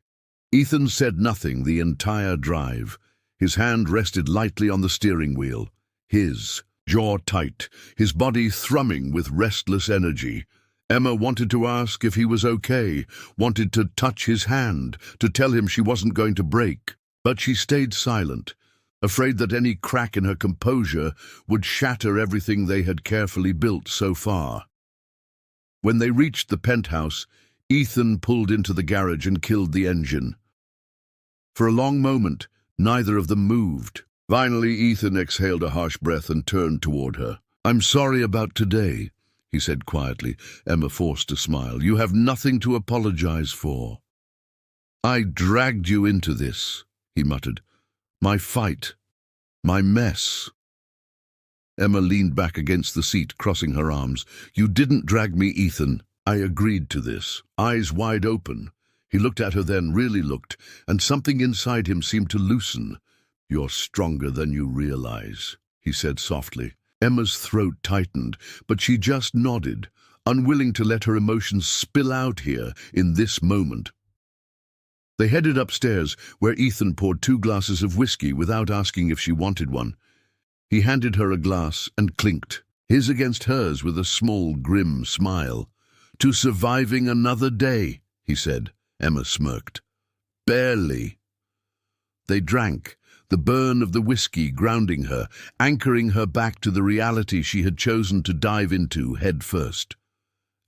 Ethan said nothing the entire drive. His hand rested lightly on the steering wheel, his jaw tight, his body thrumming with restless energy. Emma wanted to ask if he was okay, wanted to touch his hand, to tell him she wasn't going to break. But she stayed silent, afraid that any crack in her composure would shatter everything they had carefully built so far. When they reached the penthouse, Ethan pulled into the garage and killed the engine. For a long moment, Neither of them moved. Finally, Ethan exhaled a harsh breath and turned toward her. "I'm sorry about today," he said quietly. Emma forced a smile. "You have nothing to apologize for." "I dragged you into this," he muttered. "My fight. My mess." Emma leaned back against the seat, crossing her arms. "You didn't drag me, Ethan. I agreed to this." Eyes wide open, he looked at her, then really looked, and something inside him seemed to loosen. "You're stronger than you realize," he said softly. Emma's throat tightened, but she just nodded, unwilling to let her emotions spill out here in this moment. They headed upstairs, where Ethan poured 2 glasses of whiskey without asking if she wanted one. He handed her a glass and clinked, his against hers with a small, grim smile. "To surviving another day," he said. Emma smirked. "Barely." They drank, the burn of the whiskey grounding her, anchoring her back to the reality she had chosen to dive into head first.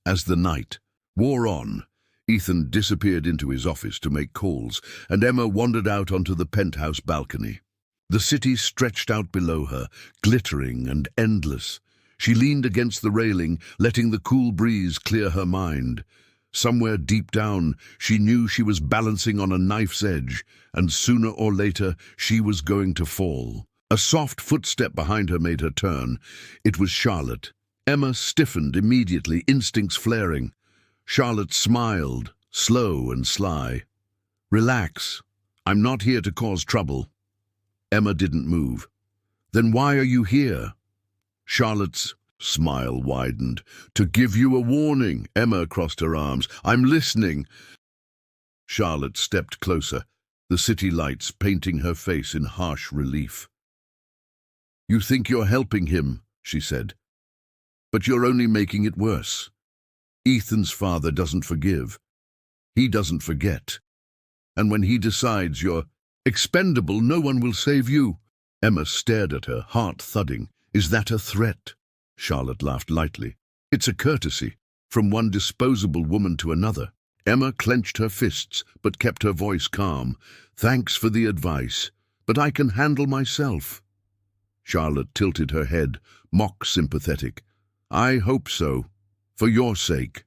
As the night wore on, Ethan disappeared into his office to make calls, and Emma wandered out onto the penthouse balcony. The city stretched out below her, glittering and endless. She leaned against the railing, letting the cool breeze clear her mind. Somewhere deep down, she knew she was balancing on a knife's edge, and sooner or later she was going to fall. A soft footstep behind her made her turn. It was Charlotte. Emma stiffened immediately, instincts flaring. Charlotte smiled, slow and sly. "Relax. I'm not here to cause trouble." Emma didn't move. "Then why are you here?" Charlotte's smile widened. "To give you a warning." Emma crossed her arms. "I'm listening." Charlotte stepped closer, the city lights painting her face in harsh relief. "You think you're helping him," she said, "but you're only making it worse. Ethan's father doesn't forgive. He doesn't forget. And when he decides you're expendable, no one will save you." Emma stared at her, heart thudding. "Is that a threat?" Charlotte laughed lightly. "It's a courtesy, from one disposable woman to another." Emma clenched her fists, but kept her voice calm. "Thanks for the advice, but I can handle myself." Charlotte tilted her head, mock sympathetic. "I hope so, for your sake."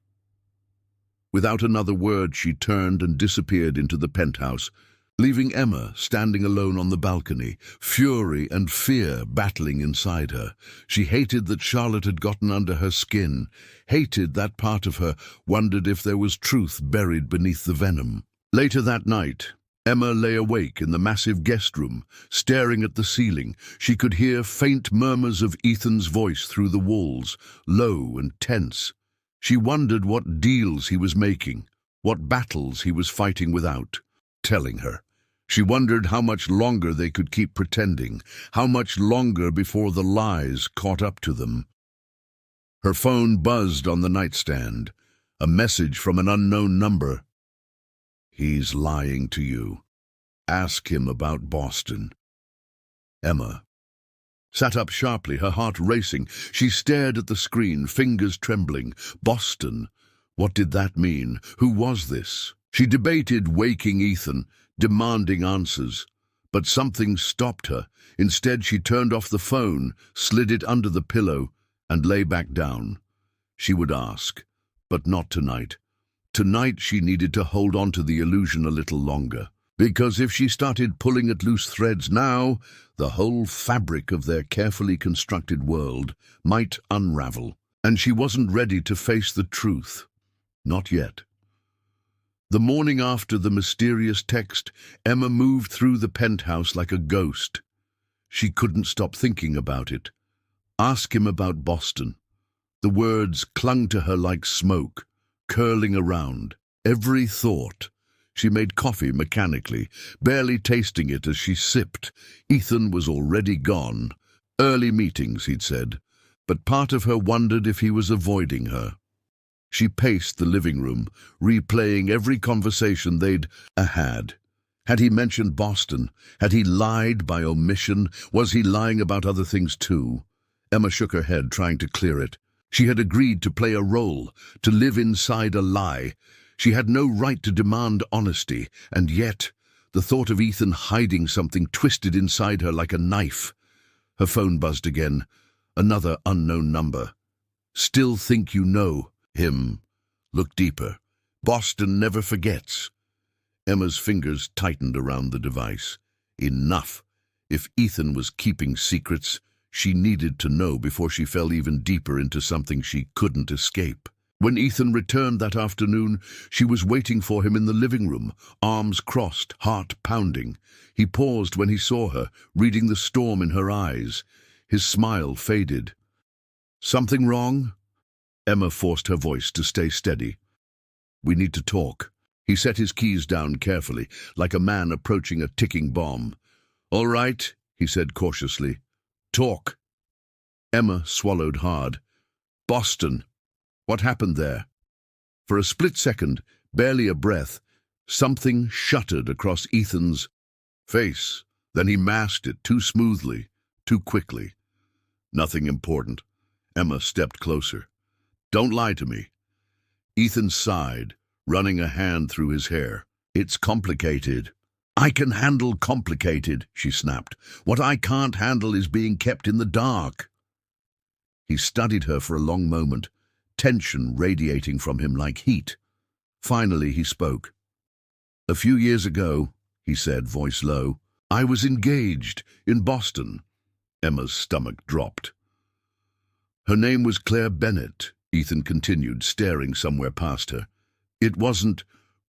Without another word, she turned and disappeared into the penthouse, leaving Emma standing alone on the balcony, fury and fear battling inside her. She hated that Charlotte had gotten under her skin, hated that part of her, wondered if there was truth buried beneath the venom. Later that night, Emma lay awake in the massive guest room, staring at the ceiling. She could hear faint murmurs of Ethan's voice through the walls, low and tense. She wondered what deals he was making, what battles he was fighting without telling her. She wondered how much longer they could keep pretending, how much longer before the lies caught up to them. Her phone buzzed on the nightstand, a message from an unknown number. "He's lying to you. Ask him about Boston." Emma sat up sharply, her heart racing. She stared at the screen, fingers trembling. Boston. What did that mean? Who was this? She debated waking Ethan, demanding answers. But something stopped her. Instead, she turned off the phone, slid it under the pillow, and lay back down. She would ask, but not tonight. Tonight she needed to hold on to the illusion a little longer. Because if she started pulling at loose threads now, the whole fabric of their carefully constructed world might unravel. And she wasn't ready to face the truth. Not yet. The morning after the mysterious text, Emma moved through the penthouse like a ghost. She couldn't stop thinking about it. Ask him about Boston. The words clung to her like smoke, curling around. Every thought. She made coffee mechanically, barely tasting it as she sipped. Ethan was already gone. Early meetings, he'd said. But part of her wondered if he was avoiding her. She paced the living room, replaying every conversation they'd had. Had he mentioned Boston? Had he lied by omission? Was he lying about other things too? Emma shook her head, trying to clear it. She had agreed to play a role, to live inside a lie. She had no right to demand honesty, and yet The thought of Ethan hiding something twisted inside her like a knife. Her phone buzzed again. Another unknown number. Still think you know him. Look deeper. Boston never forgets. Emma's fingers tightened around the device. Enough. If Ethan was keeping secrets, she needed to know before she fell even deeper into something she couldn't escape. When Ethan returned that afternoon, she was waiting for him in the living room, arms crossed, heart pounding. He paused when he saw her, reading the storm in her eyes. His smile faded. "Something wrong?" Emma forced her voice to stay steady. "We need to talk." He set his keys down carefully, like a man approaching a ticking bomb. "All right," he said cautiously. "Talk." Emma swallowed hard. "Boston. What happened there?" For a split second, barely a breath, something shuddered across Ethan's face. Then he masked it too smoothly, too quickly. "Nothing important." Emma stepped closer. "Don't lie to me." Ethan sighed, running a hand through his hair. "It's complicated." "I can handle complicated," she snapped. "What I can't handle is being kept in the dark." He studied her for a long moment, tension radiating from him like heat. Finally he spoke. "A few years ago," he said, voice low, "I was engaged in Boston." Emma's stomach dropped. "Her name was Claire Bennett," Ethan continued, staring somewhere past her. "It wasn't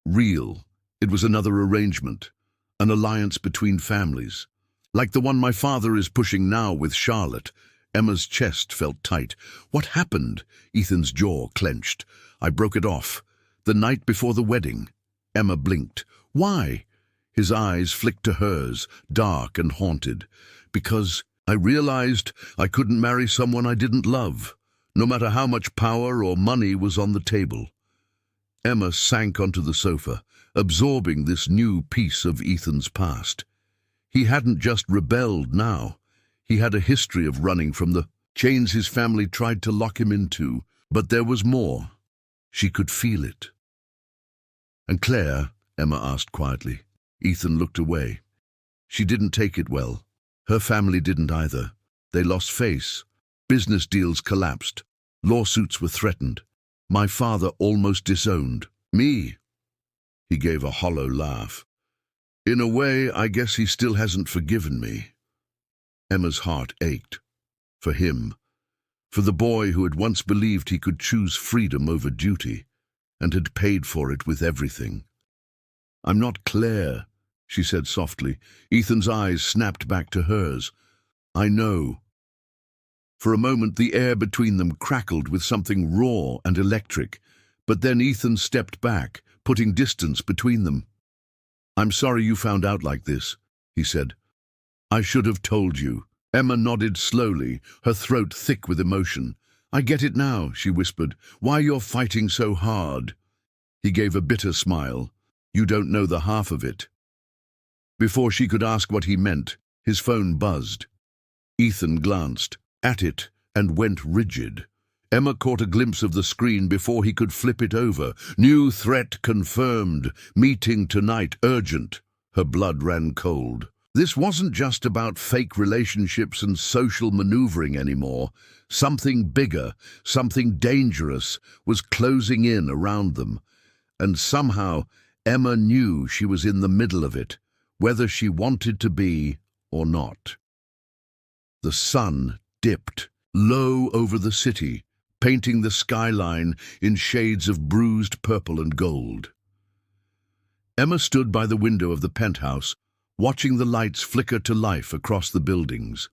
real. It was another arrangement, an alliance between families. Like the one my father is pushing now with Charlotte." Emma's chest felt tight. "What happened?" Ethan's jaw clenched. "I broke it off. The night before the wedding." Emma blinked. "Why?" His eyes flicked to hers, dark and haunted. "Because I realized I couldn't marry someone I didn't love, no matter how much power or money was on the table." Emma sank onto the sofa, absorbing this new piece of Ethan's past. He hadn't just rebelled now. He had a history of running from the chains his family tried to lock him into. But there was more. She could feel it. "And Claire?" Emma asked quietly. Ethan looked away. "She didn't take it well. Her family didn't either. They lost face. Business deals collapsed. Lawsuits were threatened. My father almost disowned me." He gave a hollow laugh. "In a way, I guess he still hasn't forgiven me." Emma's heart ached. For him. For the boy who had once believed he could choose freedom over duty, and had paid for it with everything. "I'm not Claire," she said softly. Ethan's eyes snapped back to hers. "I know." For a moment the air between them crackled with something raw and electric, but then Ethan stepped back, putting distance between them. "I'm sorry you found out like this," he said. "I should have told you." Emma nodded slowly, her throat thick with emotion. "I get it now," she whispered. "Why you're fighting so hard." He gave a bitter smile. "You don't know the half of it." Before she could ask what he meant, his phone buzzed. Ethan glanced at it and went rigid. Emma caught a glimpse of the screen before he could flip it over. "New threat confirmed. Meeting tonight. Urgent." Her blood ran cold. This wasn't just about fake relationships and social maneuvering anymore. Something bigger, something dangerous, was closing in around them. And somehow, Emma knew she was in the middle of it, whether she wanted to be or not. The sun dipped low over the city, painting the skyline in shades of bruised purple and gold. Emma stood by the window of the penthouse, watching the lights flicker to life across the buildings.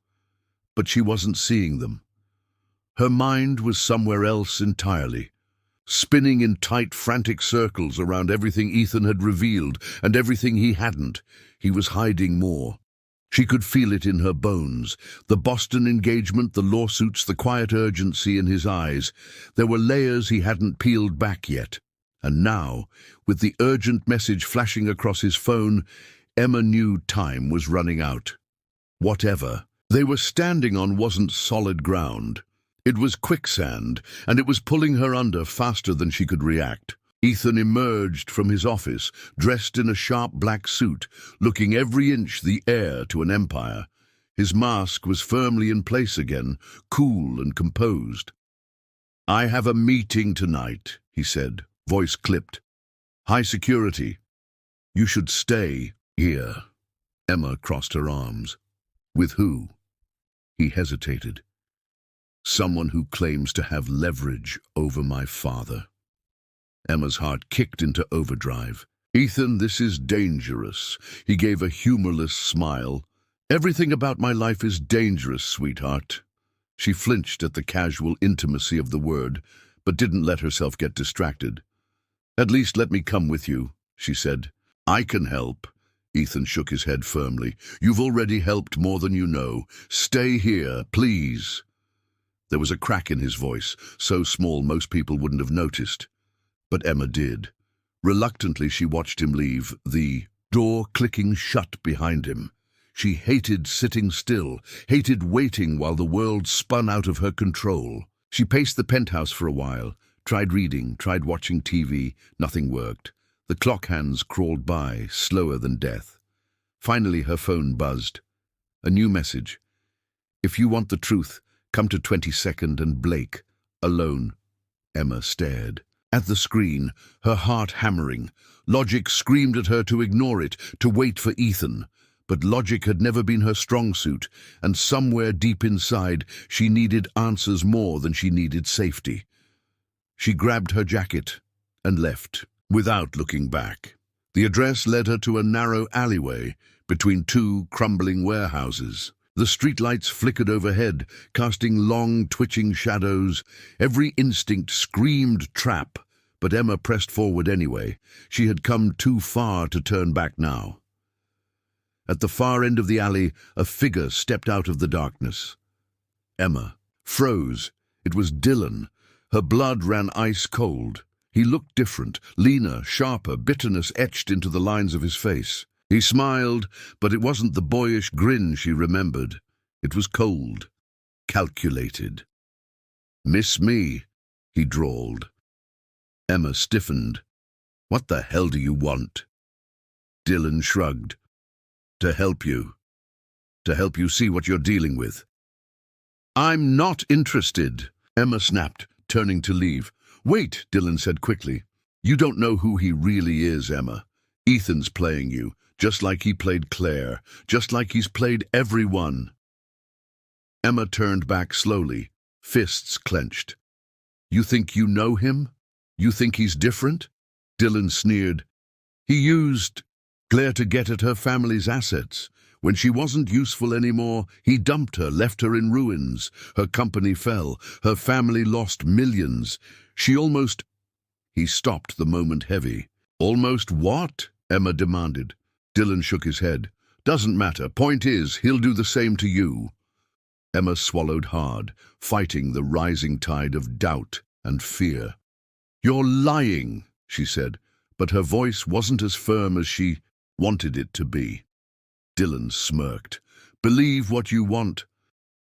But she wasn't seeing them. Her mind was somewhere else entirely, spinning in tight, frantic circles around everything Ethan had revealed and everything he hadn't. He was hiding more. She could feel it in her bones. The Boston engagement, the lawsuits, the quiet urgency in his eyes. There were layers he hadn't peeled back yet. And now, with the urgent message flashing across his phone, Emma knew time was running out. Whatever they were standing on wasn't solid ground. It was quicksand, and it was pulling her under faster than she could react. Ethan emerged from his office, dressed in a sharp black suit, looking every inch the heir to an empire. His mask was firmly in place again, cool and composed. "I have a meeting tonight," he said, voice clipped. "High security. You should stay here." Emma crossed her arms. "With who?" He hesitated. "Someone who claims to have leverage over my father." Emma's heart kicked into overdrive. "Ethan, this is dangerous." He gave a humorless smile. "Everything about my life is dangerous, sweetheart." She flinched at the casual intimacy of the word, but didn't let herself get distracted. "At least let me come with you," she said. "I can help." Ethan shook his head firmly. "You've already helped more than you know. Stay here, please." There was a crack in his voice, so small most people wouldn't have noticed. But Emma did. Reluctantly, she watched him leave, the door clicking shut behind him. She hated sitting still, hated waiting while the world spun out of her control. She paced the penthouse for a while, tried reading, tried watching TV. Nothing worked. The clock hands crawled by, slower than death. Finally, her phone buzzed. A new message. "If you want the truth, come to 22nd and Blake. Alone." Emma stared. At the screen, her heart hammering. Logic screamed at her to ignore it, to wait for Ethan. But logic had never been her strong suit, and somewhere deep inside, she needed answers more than she needed safety. She grabbed her jacket and left, without looking back. The address led her to a narrow alleyway between two crumbling warehouses. The streetlights flickered overhead, casting long, twitching shadows. Every instinct screamed trap, but Emma pressed forward anyway. She had come too far to turn back now. At the far end of the alley, a figure stepped out of the darkness. Emma froze. It was Dylan. Her blood ran ice cold. He looked different, leaner, sharper, bitterness etched into the lines of his face. He smiled, but it wasn't the boyish grin she remembered. It was cold, calculated. "Miss me," he drawled. Emma stiffened. "What the hell do you want?" Dylan shrugged. "To help you. To help you see what you're dealing with." "I'm not interested," Emma snapped, turning to leave. "Wait," Dylan said quickly. "You don't know who he really is, Emma. Ethan's playing you. Just like he played Claire, just like he's played everyone." Emma turned back slowly, fists clenched. "You think you know him? You think he's different?" Dylan sneered. "He used Claire to get at her family's assets. When she wasn't useful anymore, he dumped her, left her in ruins. Her company fell. Her family lost millions. She almost—" He stopped, the moment heavy. "Almost what?" Emma demanded. Dylan shook his head. "Doesn't matter. Point is, he'll do the same to you." Emma swallowed hard, fighting the rising tide of doubt and fear. "You're lying," she said, but her voice wasn't as firm as she wanted it to be. Dylan smirked. "Believe what you want.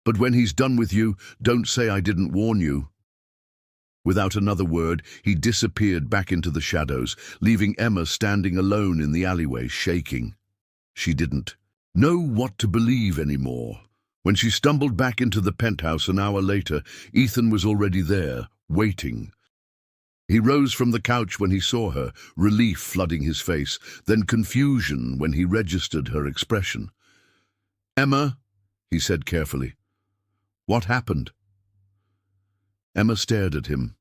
But when he's done with you, don't say I didn't warn you." Without another word, he disappeared back into the shadows, leaving Emma standing alone in the alleyway, shaking. She didn't know what to believe anymore. When she stumbled back into the penthouse an hour later, Ethan was already there, waiting. He rose from the couch when he saw her, relief flooding his face, then confusion when he registered her expression. "Emma," he said carefully, "what happened?" Emma stared at him,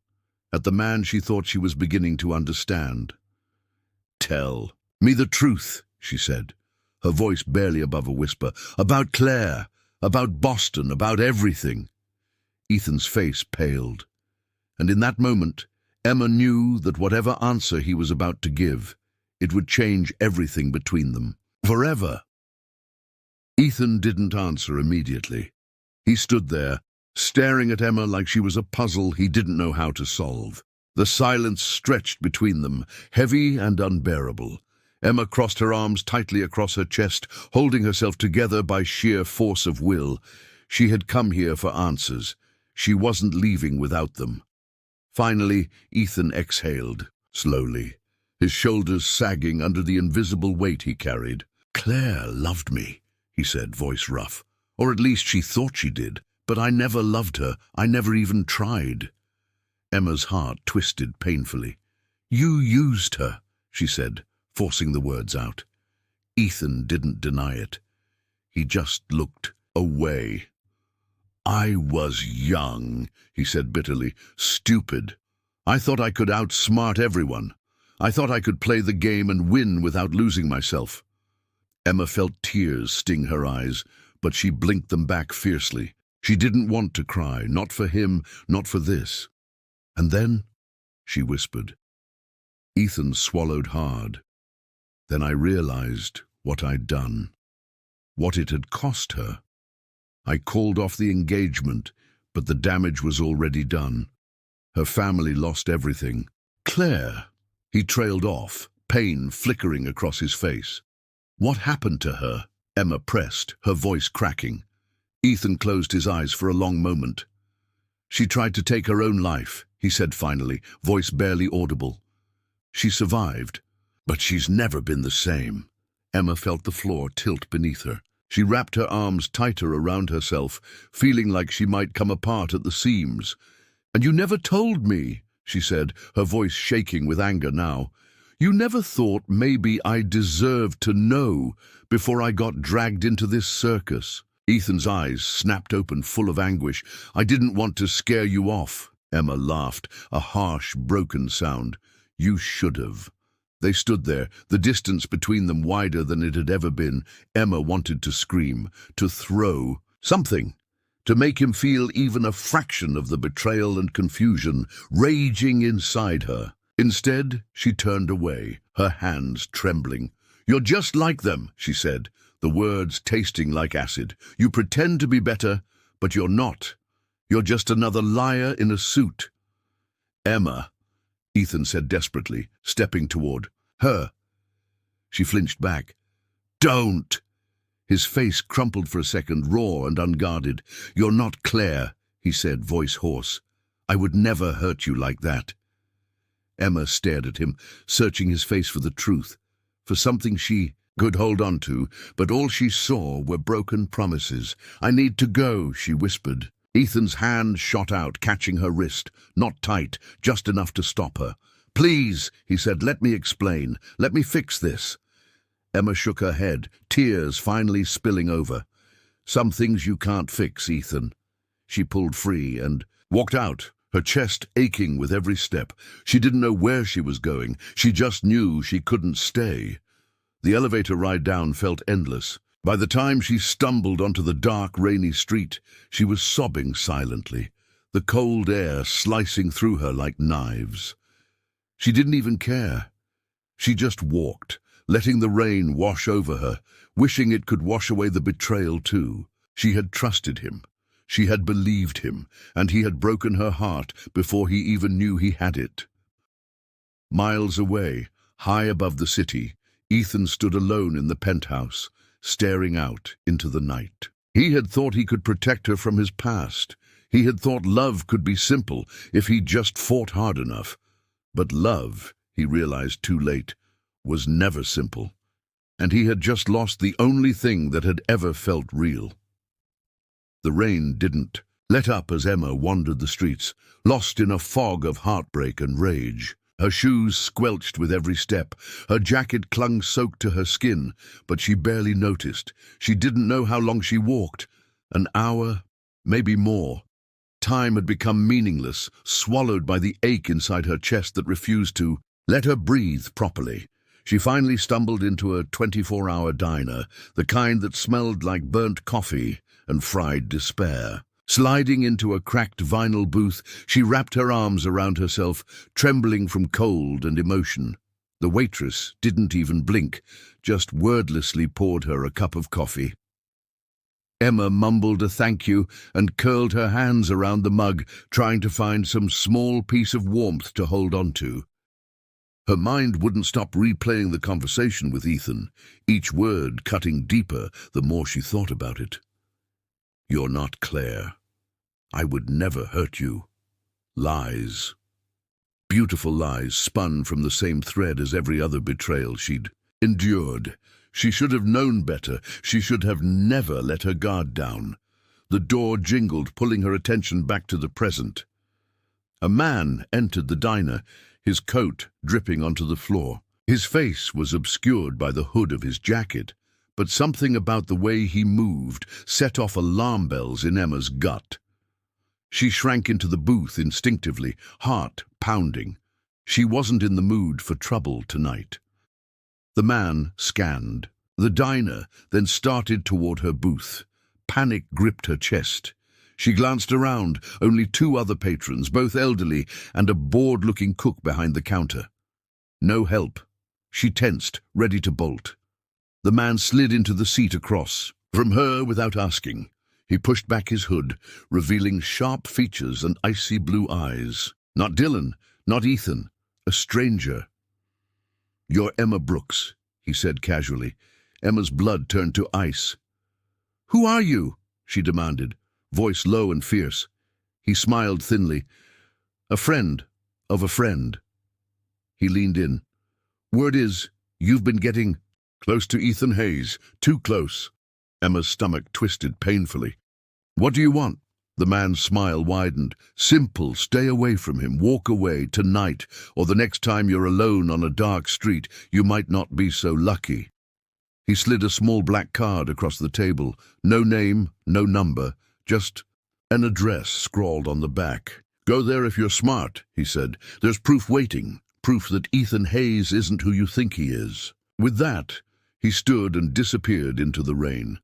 at the man she thought she was beginning to understand. "Tell me the truth," she said, her voice barely above a whisper. "About Claire, about Boston, about everything." Ethan's face paled, and in that moment, Emma knew that whatever answer he was about to give, it would change everything between them, forever. Ethan didn't answer immediately. He stood there, staring at Emma like she was a puzzle he didn't know how to solve. The silence stretched between them, heavy and unbearable. Emma crossed her arms tightly across her chest, holding herself together by sheer force of will. She had come here for answers. She wasn't leaving without them. Finally, Ethan exhaled. slowly, his shoulders sagging under the invisible weight he carried. "Claire loved me," he said, voice rough. "Or at least she thought she did. But I never loved her. I never even tried." Emma's heart twisted painfully. "You used her," she said, forcing the words out. Ethan didn't deny it. He just looked away. "I was young," he said bitterly, "stupid. I thought I could outsmart everyone. I thought I could play the game and win without losing myself." Emma felt tears sting her eyes, but she blinked them back fiercely. She didn't want to cry, not for him, not for this. "And then," she whispered. Ethan swallowed hard. "Then I realized what I'd done, what it had cost her. I called off the engagement, but the damage was already done. Her family lost everything. Claire." He trailed off, pain flickering across his face. "What happened to her?" Emma pressed, her voice cracking. Ethan closed his eyes for a long moment. "She tried to take her own life," he said finally, voice barely audible. "She survived, but she's never been the same." Emma felt the floor tilt beneath her. She wrapped her arms tighter around herself, feeling like she might come apart at the seams. "And you never told me," she said, her voice shaking with anger now. "You never thought maybe I deserved to know before I got dragged into this circus." Ethan's eyes snapped open, full of anguish. "I didn't want to scare you off." Emma laughed, a harsh, broken sound. "You should have." They stood there, the distance between them wider than it had ever been. Emma wanted to scream, to throw something, to make him feel even a fraction of the betrayal and confusion raging inside her. Instead, she turned away, her hands trembling. "You're just like them," she said, the words tasting like acid. "You pretend to be better, but you're not. You're just another liar in a suit." "Emma," Ethan said desperately, stepping toward her. She flinched back. "Don't!" His face crumpled for a second, raw and unguarded. "You're not Claire," he said, voice hoarse. "I would never hurt you like that." Emma stared at him, searching his face for the truth, for something she could hold on to, but all she saw were broken promises. "I need to go," she whispered. Ethan's hand shot out, catching her wrist, not tight, just enough to stop her. "Please," he said, "let me explain. Let me fix this." Emma shook her head, tears finally spilling over. "Some things you can't fix, Ethan." She pulled free and walked out, her chest aching with every step. She didn't know where she was going. She just knew she couldn't stay. The elevator ride down felt endless. By the time she stumbled onto the dark, rainy street, she was sobbing silently, the cold air slicing through her like knives. She didn't even care. She just walked, letting the rain wash over her, wishing it could wash away the betrayal too. She had trusted him. She had believed him, and he had broken her heart before he even knew he had it. Miles away, high above the city, Ethan stood alone in the penthouse, staring out into the night. He had thought he could protect her from his past. He had thought love could be simple if he just fought hard enough. But love, he realized too late, was never simple. And he had just lost the only thing that had ever felt real. The rain didn't let up as Emma wandered the streets, lost in a fog of heartbreak and rage. Her shoes squelched with every step. Her jacket clung soaked to her skin, but she barely noticed. She didn't know how long she walked. An hour, maybe more. Time had become meaningless, swallowed by the ache inside her chest that refused to let her breathe properly. She finally stumbled into a 24-hour diner, the kind that smelled like burnt coffee and fried despair. Sliding into a cracked vinyl booth, she wrapped her arms around herself, trembling from cold and emotion. The waitress didn't even blink, just wordlessly poured her a cup of coffee. Emma mumbled a thank you and curled her hands around the mug, trying to find some small piece of warmth to hold on to. Her mind wouldn't stop replaying the conversation with Ethan, each word cutting deeper the more she thought about it. "You're not Claire. I would never hurt you." Lies. Beautiful lies spun from the same thread as every other betrayal she'd endured. She should have known better. She should have never let her guard down. The door jingled, pulling her attention back to the present. A man entered the diner, his coat dripping onto the floor. His face was obscured by the hood of his jacket, but something about the way he moved set off alarm bells in Emma's gut. She shrank into the booth instinctively, heart pounding. She wasn't in the mood for trouble tonight. The man scanned the diner, then started toward her booth. Panic gripped her chest. She glanced around, only 2 other patrons, both elderly, and a bored-looking cook behind the counter. No help. She tensed, ready to bolt. The man slid into the seat across from her without asking. He pushed back his hood, revealing sharp features and icy blue eyes. Not Dylan, not Ethan, a stranger. "You're Emma Brooks," he said casually. Emma's blood turned to ice. "Who are you?" she demanded, voice low and fierce. He smiled thinly. "A friend of a friend." He leaned in. "Word is, you've been getting close to Ethan Hayes, too close." Emma's stomach twisted painfully. "What do you want?" The man's smile widened. "Simple, stay away from him, walk away, tonight, or the next time you're alone on a dark street, you might not be so lucky." He slid a small black card across the table. No name, no number, just an address scrawled on the back. "Go there if you're smart," he said. "There's proof waiting, proof that Ethan Hayes isn't who you think he is." With that, he stood and disappeared into the rain.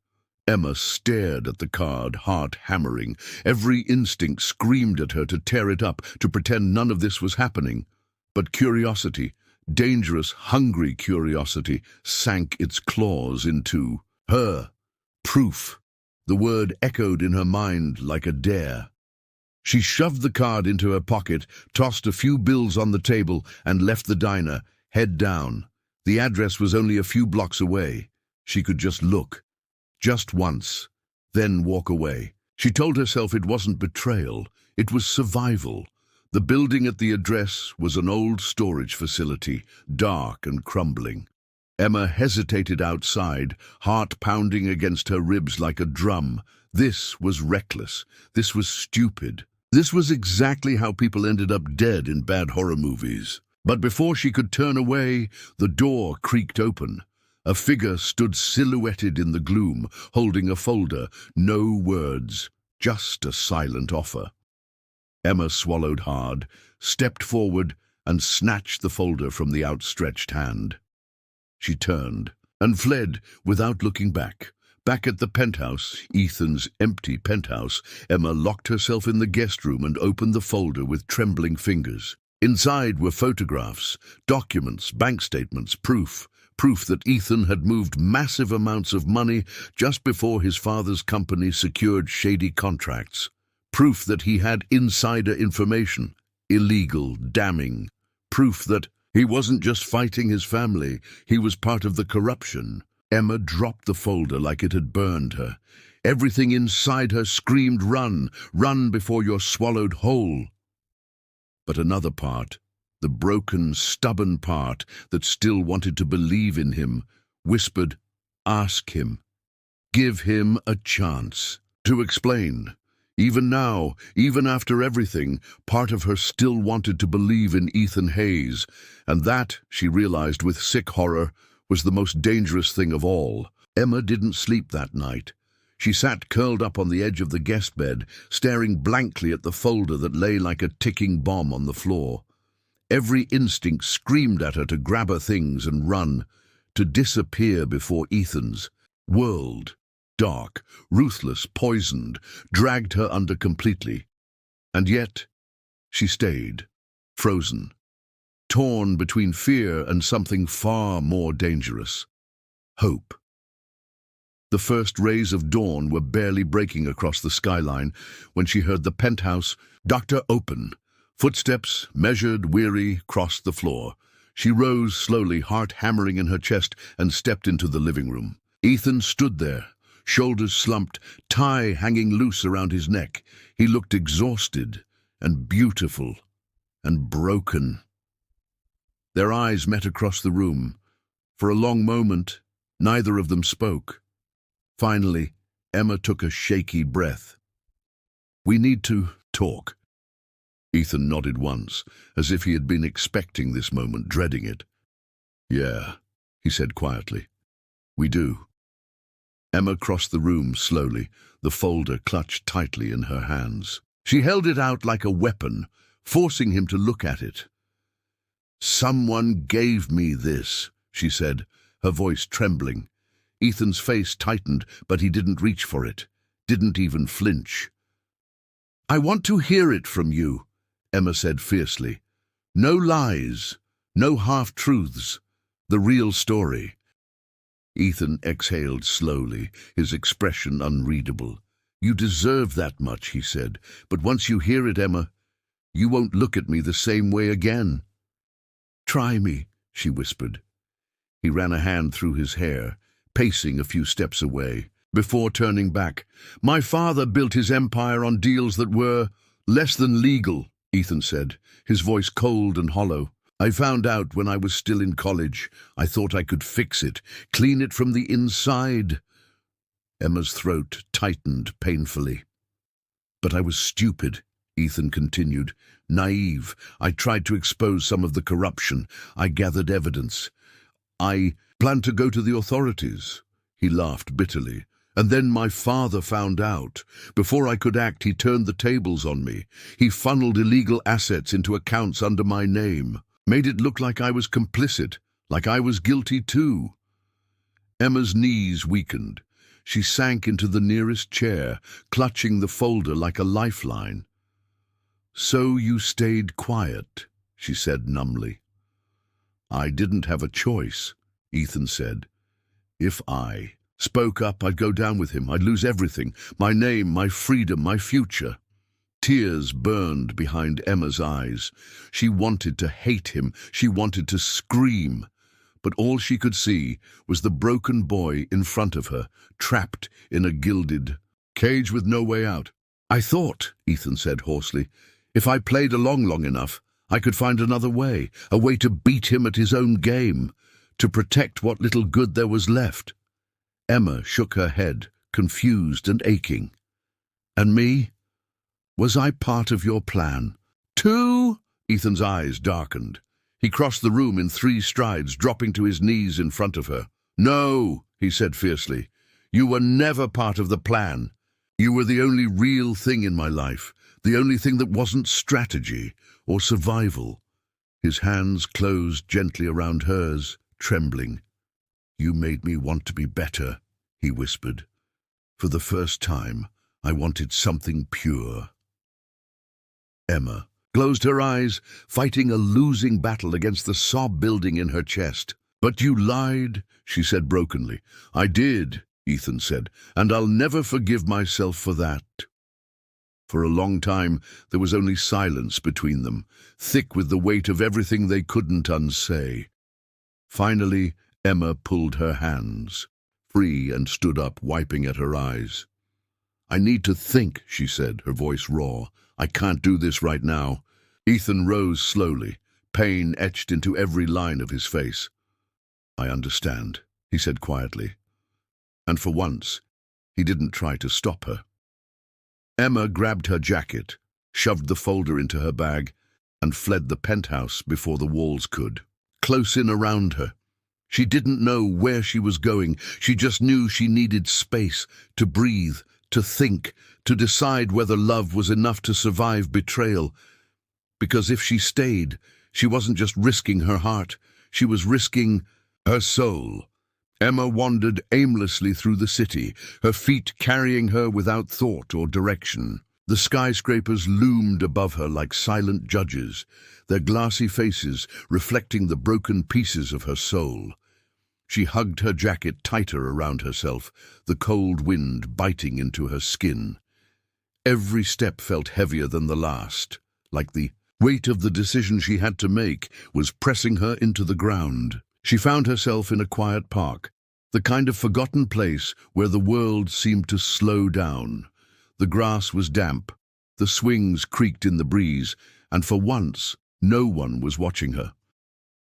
Emma stared at the card, heart hammering. Every instinct screamed at her to tear it up, to pretend none of this was happening. But curiosity, dangerous, hungry curiosity, sank its claws into her. Proof. The word echoed in her mind like a dare. She shoved the card into her pocket, tossed a few bills on the table, and left the diner, head down. The address was only a few blocks away. She could just look. Just once, then walk away. She told herself it wasn't betrayal, it was survival. The building at the address was an old storage facility, dark and crumbling. Emma hesitated outside, heart pounding against her ribs like a drum. This was reckless. This was stupid. This was exactly how people ended up dead in bad horror movies. But before she could turn away, the door creaked open. A figure stood silhouetted in the gloom, holding a folder. No words, just a silent offer. Emma swallowed hard, stepped forward, and snatched the folder from the outstretched hand. She turned and fled without looking back. Back at the penthouse, Ethan's empty penthouse, Emma locked herself in the guest room and opened the folder with trembling fingers. Inside were photographs, documents, bank statements, proof that Ethan had moved massive amounts of money just before his father's company secured shady contracts. Proof that he had insider information, illegal, damning. Proof that he wasn't just fighting his family, he was part of the corruption. Emma dropped the folder like it had burned her. Everything inside her screamed, "Run, run before you're swallowed whole." But another part, the broken, stubborn part that still wanted to believe in him, whispered, "Ask him. Give him a chance to explain." Even now, even after everything, part of her still wanted to believe in Ethan Hayes, and that, she realized with sick horror, was the most dangerous thing of all. Emma didn't sleep that night. She sat curled up on the edge of the guest bed, staring blankly at the folder that lay like a ticking bomb on the floor. Every instinct screamed at her to grab her things and run, to disappear before Ethan's world, dark, ruthless, poisoned, dragged her under completely. And yet, she stayed, frozen, torn between fear and something far more dangerous, hope. The first rays of dawn were barely breaking across the skyline when she heard the penthouse door open. Footsteps, measured, weary, crossed the floor. She rose slowly, heart hammering in her chest, and stepped into the living room. Ethan stood there, shoulders slumped, tie hanging loose around his neck. He looked exhausted and beautiful. and broken. Their eyes met across the room. For a long moment, neither of them spoke. Finally, Emma took a shaky breath. "We need to talk." Ethan nodded once, as if he had been expecting this moment, dreading it. "Yeah," he said quietly. "We do." Emma crossed the room slowly, the folder clutched tightly in her hands. She held it out like a weapon, forcing him to look at it. "Someone gave me this," she said, her voice trembling. Ethan's face tightened, but he didn't reach for it, didn't even flinch. "I want to hear it from you," Emma said fiercely. "No lies, no half-truths, the real story." Ethan exhaled slowly, his expression unreadable. "You deserve that much," he said, "but once you hear it, Emma, you won't look at me the same way again." "Try me," she whispered. He ran a hand through his hair, pacing a few steps away, before turning back. "My father built his empire on deals that were less than legal," Ethan said, his voice cold and hollow. "I found out when I was still in college. I thought I could fix it, clean it from the inside." Emma's throat tightened painfully. "But I was stupid," Ethan continued. "Naive. I tried to expose some of the corruption. I gathered evidence. I planned to go to the authorities." He laughed bitterly. "And then my father found out. Before I could act, he turned the tables on me. He funneled illegal assets into accounts under my name. Made it look like I was complicit, like I was guilty too." Emma's knees weakened. She sank into the nearest chair, clutching the folder like a lifeline. "So you stayed quiet," she said numbly. "I didn't have a choice," Ethan said. "If I spoke up, I'd go down with him. I'd lose everything, my name, my freedom, my future." Tears burned behind Emma's eyes. She wanted to hate him. She wanted to scream. But all she could see was the broken boy in front of her, trapped in a gilded cage with no way out. "I thought," Ethan said hoarsely, "if I played along long enough, I could find another way, a way to beat him at his own game, to protect what little good there was left." Emma shook her head, confused and aching. "And me? Was I part of your plan?" "Too?" Ethan's eyes darkened. He crossed the room in 3 strides, dropping to his knees in front of her. "No," he said fiercely. "You were never part of the plan. You were the only real thing in my life, the only thing that wasn't strategy or survival." His hands closed gently around hers, trembling. "You made me want to be better," he whispered. "For the first time, I wanted something pure." Emma closed her eyes, fighting a losing battle against the sob building in her chest. "But you lied," she said brokenly. "I did," Ethan said, "and I'll never forgive myself for that." For a long time, there was only silence between them, thick with the weight of everything they couldn't unsay. Finally, Emma pulled her hands free and stood up, wiping at her eyes. "I need to think," she said, her voice raw. "I can't do this right now." Ethan rose slowly, pain etched into every line of his face. "I understand," he said quietly. And for once, he didn't try to stop her. Emma grabbed her jacket, shoved the folder into her bag, and fled the penthouse before the walls could. Close in around her. She didn't know where she was going. She just knew she needed space to breathe, to think, to decide whether love was enough to survive betrayal. Because if she stayed, she wasn't just risking her heart, she was risking her soul. Emma wandered aimlessly through the city, her feet carrying her without thought or direction. The skyscrapers loomed above her like silent judges, their glassy faces reflecting the broken pieces of her soul. She hugged her jacket tighter around herself, the cold wind biting into her skin. Every step felt heavier than the last, like the weight of the decision she had to make was pressing her into the ground. She found herself in a quiet park, the kind of forgotten place where the world seemed to slow down. The grass was damp, the swings creaked in the breeze, and for once No one was watching her.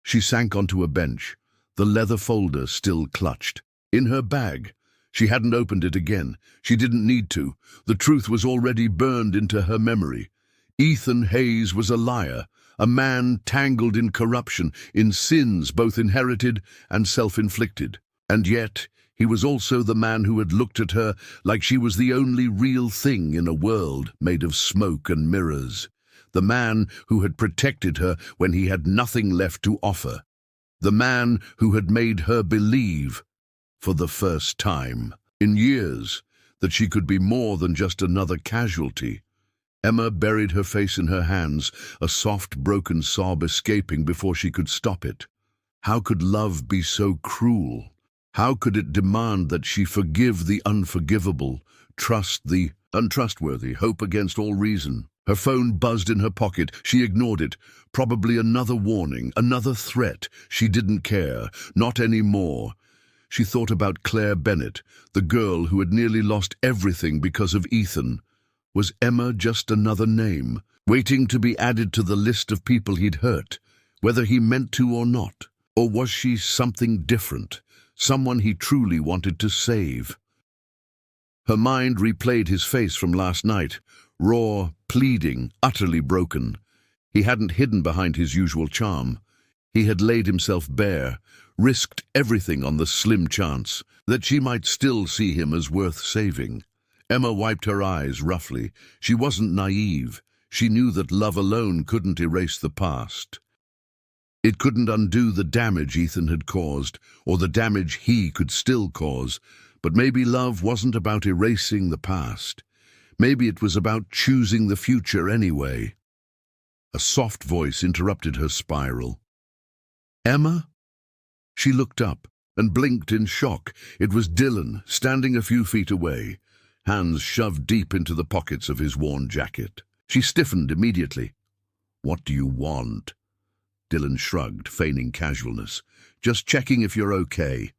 She sank onto a bench, the leather folder still clutched. In her bag. She hadn't opened it again. She didn't need to. The truth was already burned into her memory. Ethan Hayes was a liar, a man tangled in corruption, in sins both inherited and self-inflicted. And yet, he was also the man who had looked at her like she was the only real thing in a world made of smoke and mirrors. The man who had protected her when he had nothing left to offer. The man who had made her believe, for the first time in years, that she could be more than just another casualty. Emma buried her face in her hands, a soft, broken sob escaping before she could stop it. How could love be so cruel? How could it demand that she forgive the unforgivable, trust the untrustworthy, hope against all reason? Her phone buzzed in her pocket. She ignored it. Probably another warning, another threat. She didn't care. Not anymore. She thought about Claire Bennett, the girl who had nearly lost everything because of Ethan. Was Emma just another name, waiting to be added to the list of people he'd hurt, whether he meant to or not? Or was she something different, someone he truly wanted to save? Her mind replayed his face from last night, raw, pleading, utterly broken. He hadn't hidden behind his usual charm. He had laid himself bare, risked everything on the slim chance that she might still see him as worth saving. Emma wiped her eyes roughly. She wasn't naive. She knew that love alone couldn't erase the past. It couldn't undo the damage Ethan had caused, or the damage he could still cause. But maybe love wasn't about erasing the past. Maybe it was about choosing the future anyway. A soft voice interrupted her spiral. "Emma?" She looked up and blinked in shock. It was Dylan, standing a few feet away, hands shoved deep into the pockets of his worn jacket. She stiffened immediately. "What do you want?" Dylan shrugged, feigning casualness. "Just checking if you're okay."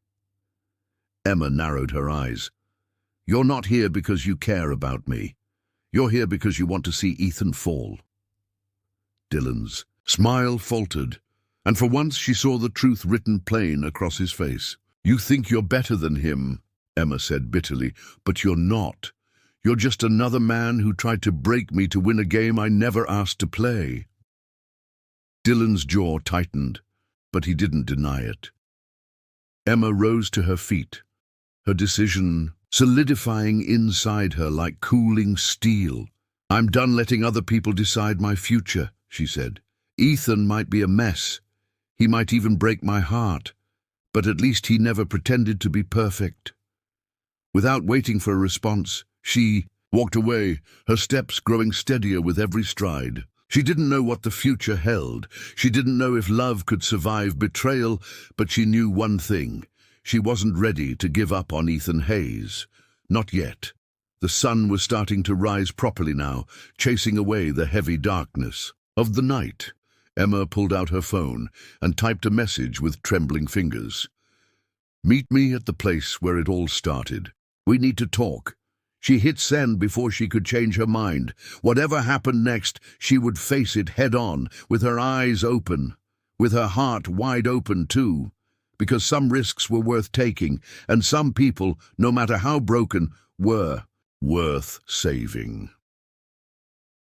Emma narrowed her eyes. "You're not here because you care about me. You're here because you want to see Ethan fall." Dylan's smile faltered, and for once she saw the truth written plain across his face. "You think you're better than him," Emma said bitterly, "but you're not. You're just another man who tried to break me to win a game I never asked to play." Dylan's jaw tightened, but he didn't deny it. Emma rose to her feet, her decision solidifying inside her like cooling steel. "I'm done letting other people decide my future," she said. "Ethan might be a mess. He might even break my heart, but at least he never pretended to be perfect." Without waiting for a response, she walked away, her steps growing steadier with every stride. She didn't know what the future held. She didn't know if love could survive betrayal, but she knew one thing. She wasn't ready to give up on Ethan Hayes. Not yet. The sun was starting to rise properly now, chasing away the heavy darkness of the night. Emma pulled out her phone and typed a message with trembling fingers. "Meet me at the place where it all started. We need to talk." She hit send before she could change her mind. Whatever happened next, she would face it head-on, with her eyes open, with her heart wide open too, because some risks were worth taking, and some people, no matter how broken, were worth saving.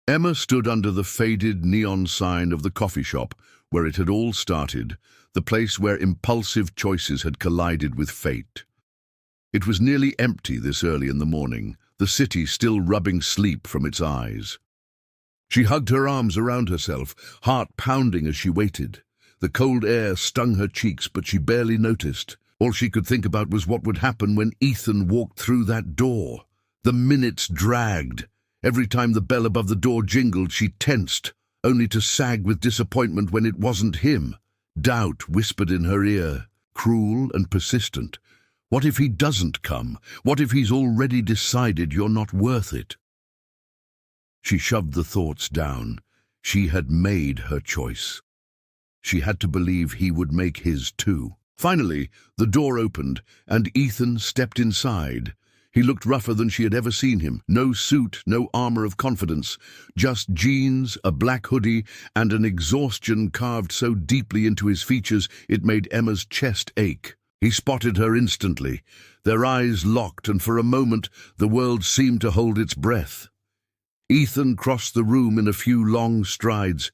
Emma stood under the faded neon sign of the coffee shop where it had all started, the place where impulsive choices had collided with fate. It was nearly empty this early in the morning, the city still rubbing sleep from its eyes. She hugged her arms around herself, heart pounding as she waited. The cold air stung her cheeks, but she barely noticed. All she could think about was what would happen when Ethan walked through that door. The minutes dragged. Every time the bell above the door jingled, she tensed, only to sag with disappointment when it wasn't him. Doubt whispered in her ear, cruel and persistent. What if he doesn't come? What if he's already decided you're not worth it? She shoved the thoughts down. She had made her choice. She had to believe he would make his too. Finally, the door opened, and Ethan stepped inside. He looked rougher than she had ever seen him. No suit, no armor of confidence. Just jeans, a black hoodie, and an exhaustion carved so deeply into his features it made Emma's chest ache. He spotted her instantly. Their eyes locked, and for a moment the world seemed to hold its breath. Ethan crossed the room in a few long strides,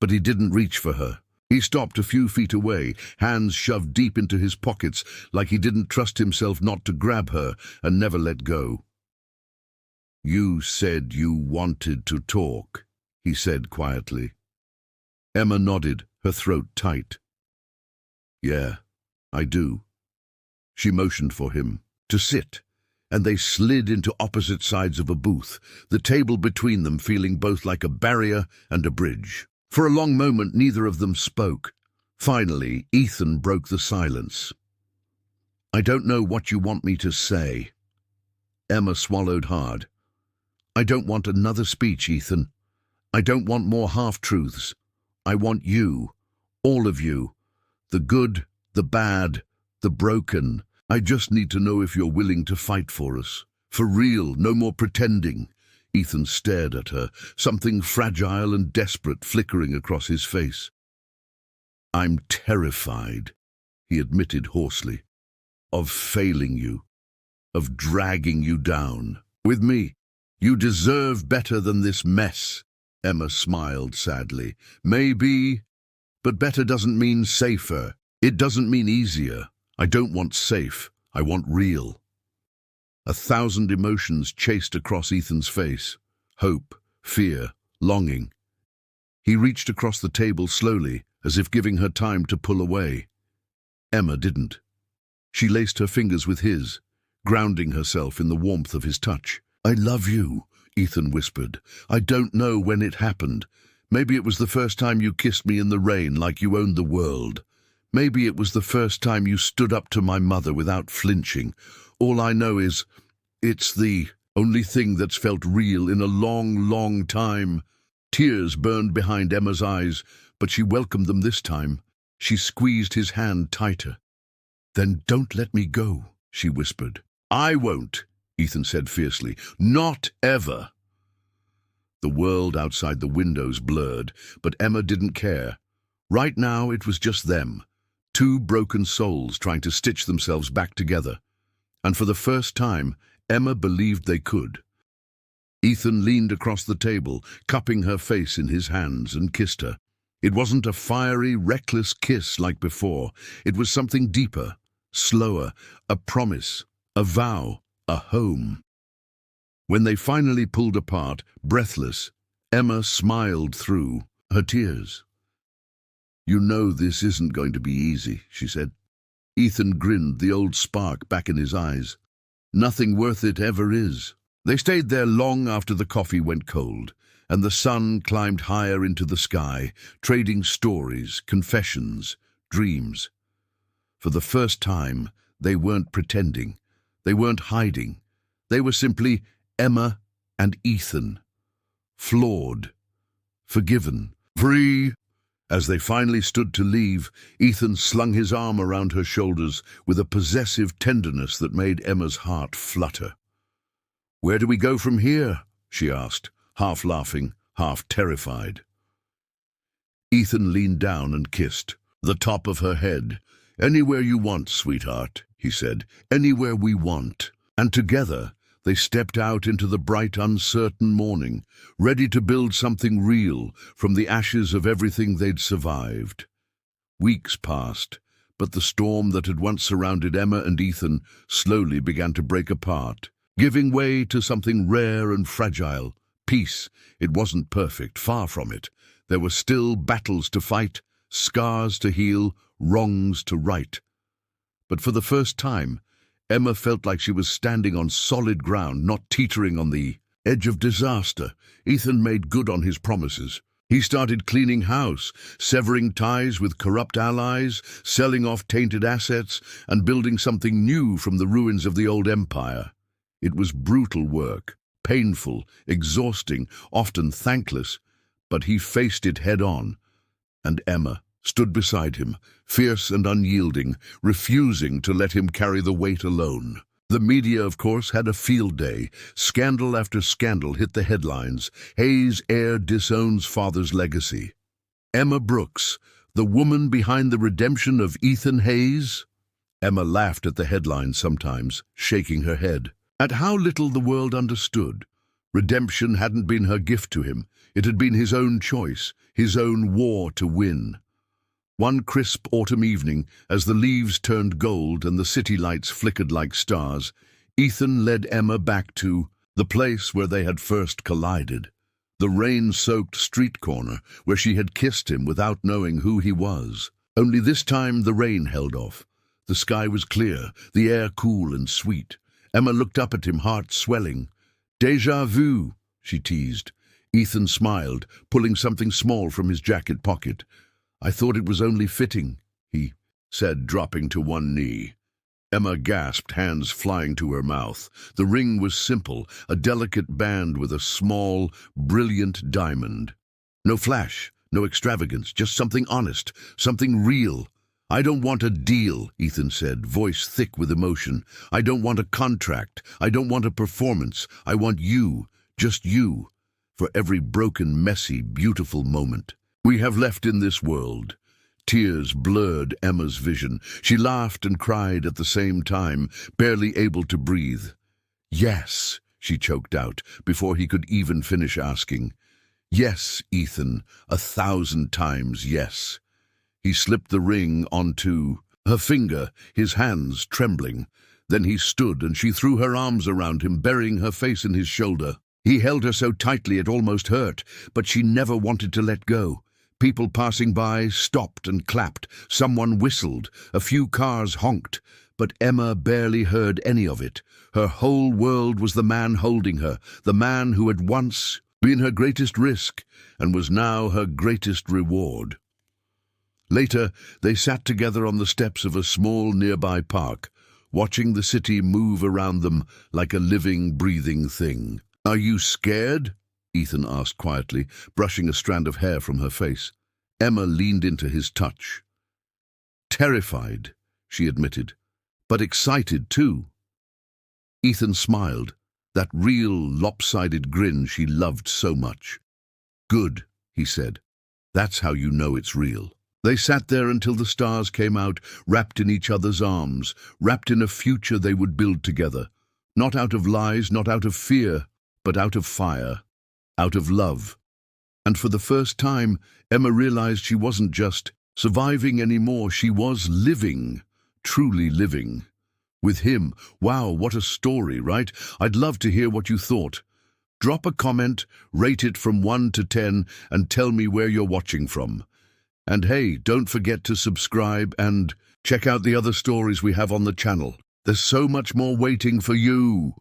but he didn't reach for her. He stopped a few feet away, hands shoved deep into his pockets, like he didn't trust himself not to grab her and never let go. "You said you wanted to talk," he said quietly. Emma nodded, her throat tight. "Yeah, I do." She motioned for him to sit, and they slid into opposite sides of a booth, the table between them feeling both like a barrier and a bridge. For a long moment, neither of them spoke. Finally, Ethan broke the silence. "I don't know what you want me to say." Emma swallowed hard. "I don't want another speech, Ethan. I don't want more half-truths. I want you, all of you, the good, the bad, the broken. I just need to know if you're willing to fight for us. For real, no more pretending." Ethan stared at her, something fragile and desperate flickering across his face. "I'm terrified," he admitted hoarsely, "of failing you, of dragging you down. With me, you deserve better than this mess." Emma smiled sadly. "Maybe, but better doesn't mean safer. It doesn't mean easier. I don't want safe. I want real." 1,000 emotions chased across Ethan's face. Hope, fear, longing. He reached across the table slowly, as if giving her time to pull away. Emma didn't. She laced her fingers with his, grounding herself in the warmth of his touch. "I love you," Ethan whispered. "I don't know when it happened. Maybe it was the first time you kissed me in the rain like you owned the world. Maybe it was the first time you stood up to my mother without flinching. All I know is, it's the only thing that's felt real in a long, long time." Tears burned behind Emma's eyes, but she welcomed them this time. She squeezed his hand tighter. "Then don't let me go," she whispered. "I won't," Ethan said fiercely. "Not ever." The world outside the windows blurred, but Emma didn't care. Right now it was just them, two broken souls trying to stitch themselves back together. And for the first time, Emma believed they could. Ethan leaned across the table, cupping her face in his hands, and kissed her. It wasn't a fiery, reckless kiss like before. It was something deeper, slower, a promise, a vow, a home. When they finally pulled apart, breathless, Emma smiled through her tears. "You know this isn't going to be easy," she said. Ethan grinned, the old spark back in his eyes. "Nothing worth it ever is." They stayed there long after the coffee went cold, and the sun climbed higher into the sky, trading stories, confessions, dreams. For the first time, they weren't pretending. They weren't hiding. They were simply Emma and Ethan. Flawed, forgiven, free. As they finally stood to leave, Ethan slung his arm around her shoulders with a possessive tenderness that made Emma's heart flutter. "Where do we go from here?" she asked, half laughing, half terrified. Ethan leaned down and kissed the top of her head. "Anywhere you want, sweetheart," he said. "Anywhere we want." And together, they stepped out into the bright, uncertain morning, ready to build something real from the ashes of everything they'd survived. Weeks passed, but the storm that had once surrounded Emma and Ethan slowly began to break apart, giving way to something rare and fragile. Peace. It wasn't perfect, far from it. There were still battles to fight, scars to heal, wrongs to right. But for the first time, Emma felt like she was standing on solid ground, not teetering on the edge of disaster. Ethan made good on his promises. He started cleaning house, severing ties with corrupt allies, selling off tainted assets, and building something new from the ruins of the old empire. It was brutal work, painful, exhausting, often thankless, but he faced it head-on. And Emma stood beside him, fierce and unyielding, refusing to let him carry the weight alone. The media, of course, had a field day. Scandal after scandal hit the headlines. Hayes' heir disowns father's legacy. Emma Brooks, the woman behind the redemption of Ethan Hayes? Emma laughed at the headlines sometimes, shaking her head. At how little the world understood. Redemption hadn't been her gift to him. It had been his own choice, his own war to win. One crisp autumn evening, as the leaves turned gold and the city lights flickered like stars, Ethan led Emma back to the place where they had first collided. The rain-soaked street corner where she had kissed him without knowing who he was. Only this time the rain held off. The sky was clear, the air cool and sweet. Emma looked up at him, heart swelling. "Déjà vu," she teased. Ethan smiled, pulling something small from his jacket pocket. "I thought it was only fitting," he said, dropping to one knee. Emma gasped, hands flying to her mouth. The ring was simple, a delicate band with a small, brilliant diamond. No flash, no extravagance, just something honest, something real. "I don't want a deal," Ethan said, voice thick with emotion. "I don't want a contract. I don't want a performance. I want you, just you, for every broken, messy, beautiful moment we have left in this world." Tears blurred Emma's vision. She laughed and cried at the same time, barely able to breathe. "Yes," she choked out, before he could even finish asking. "Yes, Ethan, 1,000 times yes." He slipped the ring onto her finger, his hands trembling. Then he stood and she threw her arms around him, burying her face in his shoulder. He held her so tightly it almost hurt, but she never wanted to let go. People passing by stopped and clapped. Someone whistled. A few cars honked. But Emma barely heard any of it. Her whole world was the man holding her, the man who had once been her greatest risk and was now her greatest reward. Later, they sat together on the steps of a small nearby park, watching the city move around them like a living, breathing thing. "Are you scared?" Ethan asked quietly, brushing a strand of hair from her face. Emma leaned into his touch. "Terrified," she admitted, "but excited too." Ethan smiled, that real, lopsided grin she loved so much. "Good," he said. "That's how you know it's real." They sat there until the stars came out, wrapped in each other's arms, wrapped in a future they would build together. Not out of lies, not out of fear, but out of fire, out of love. And for the first time, Emma realized she wasn't just surviving anymore, she was living, truly living. With him. Wow, what a story, right? I'd love to hear what you thought. Drop a comment, rate it from 1 to 10, and tell me where you're watching from. And hey, don't forget to subscribe and check out the other stories we have on the channel. There's so much more waiting for you.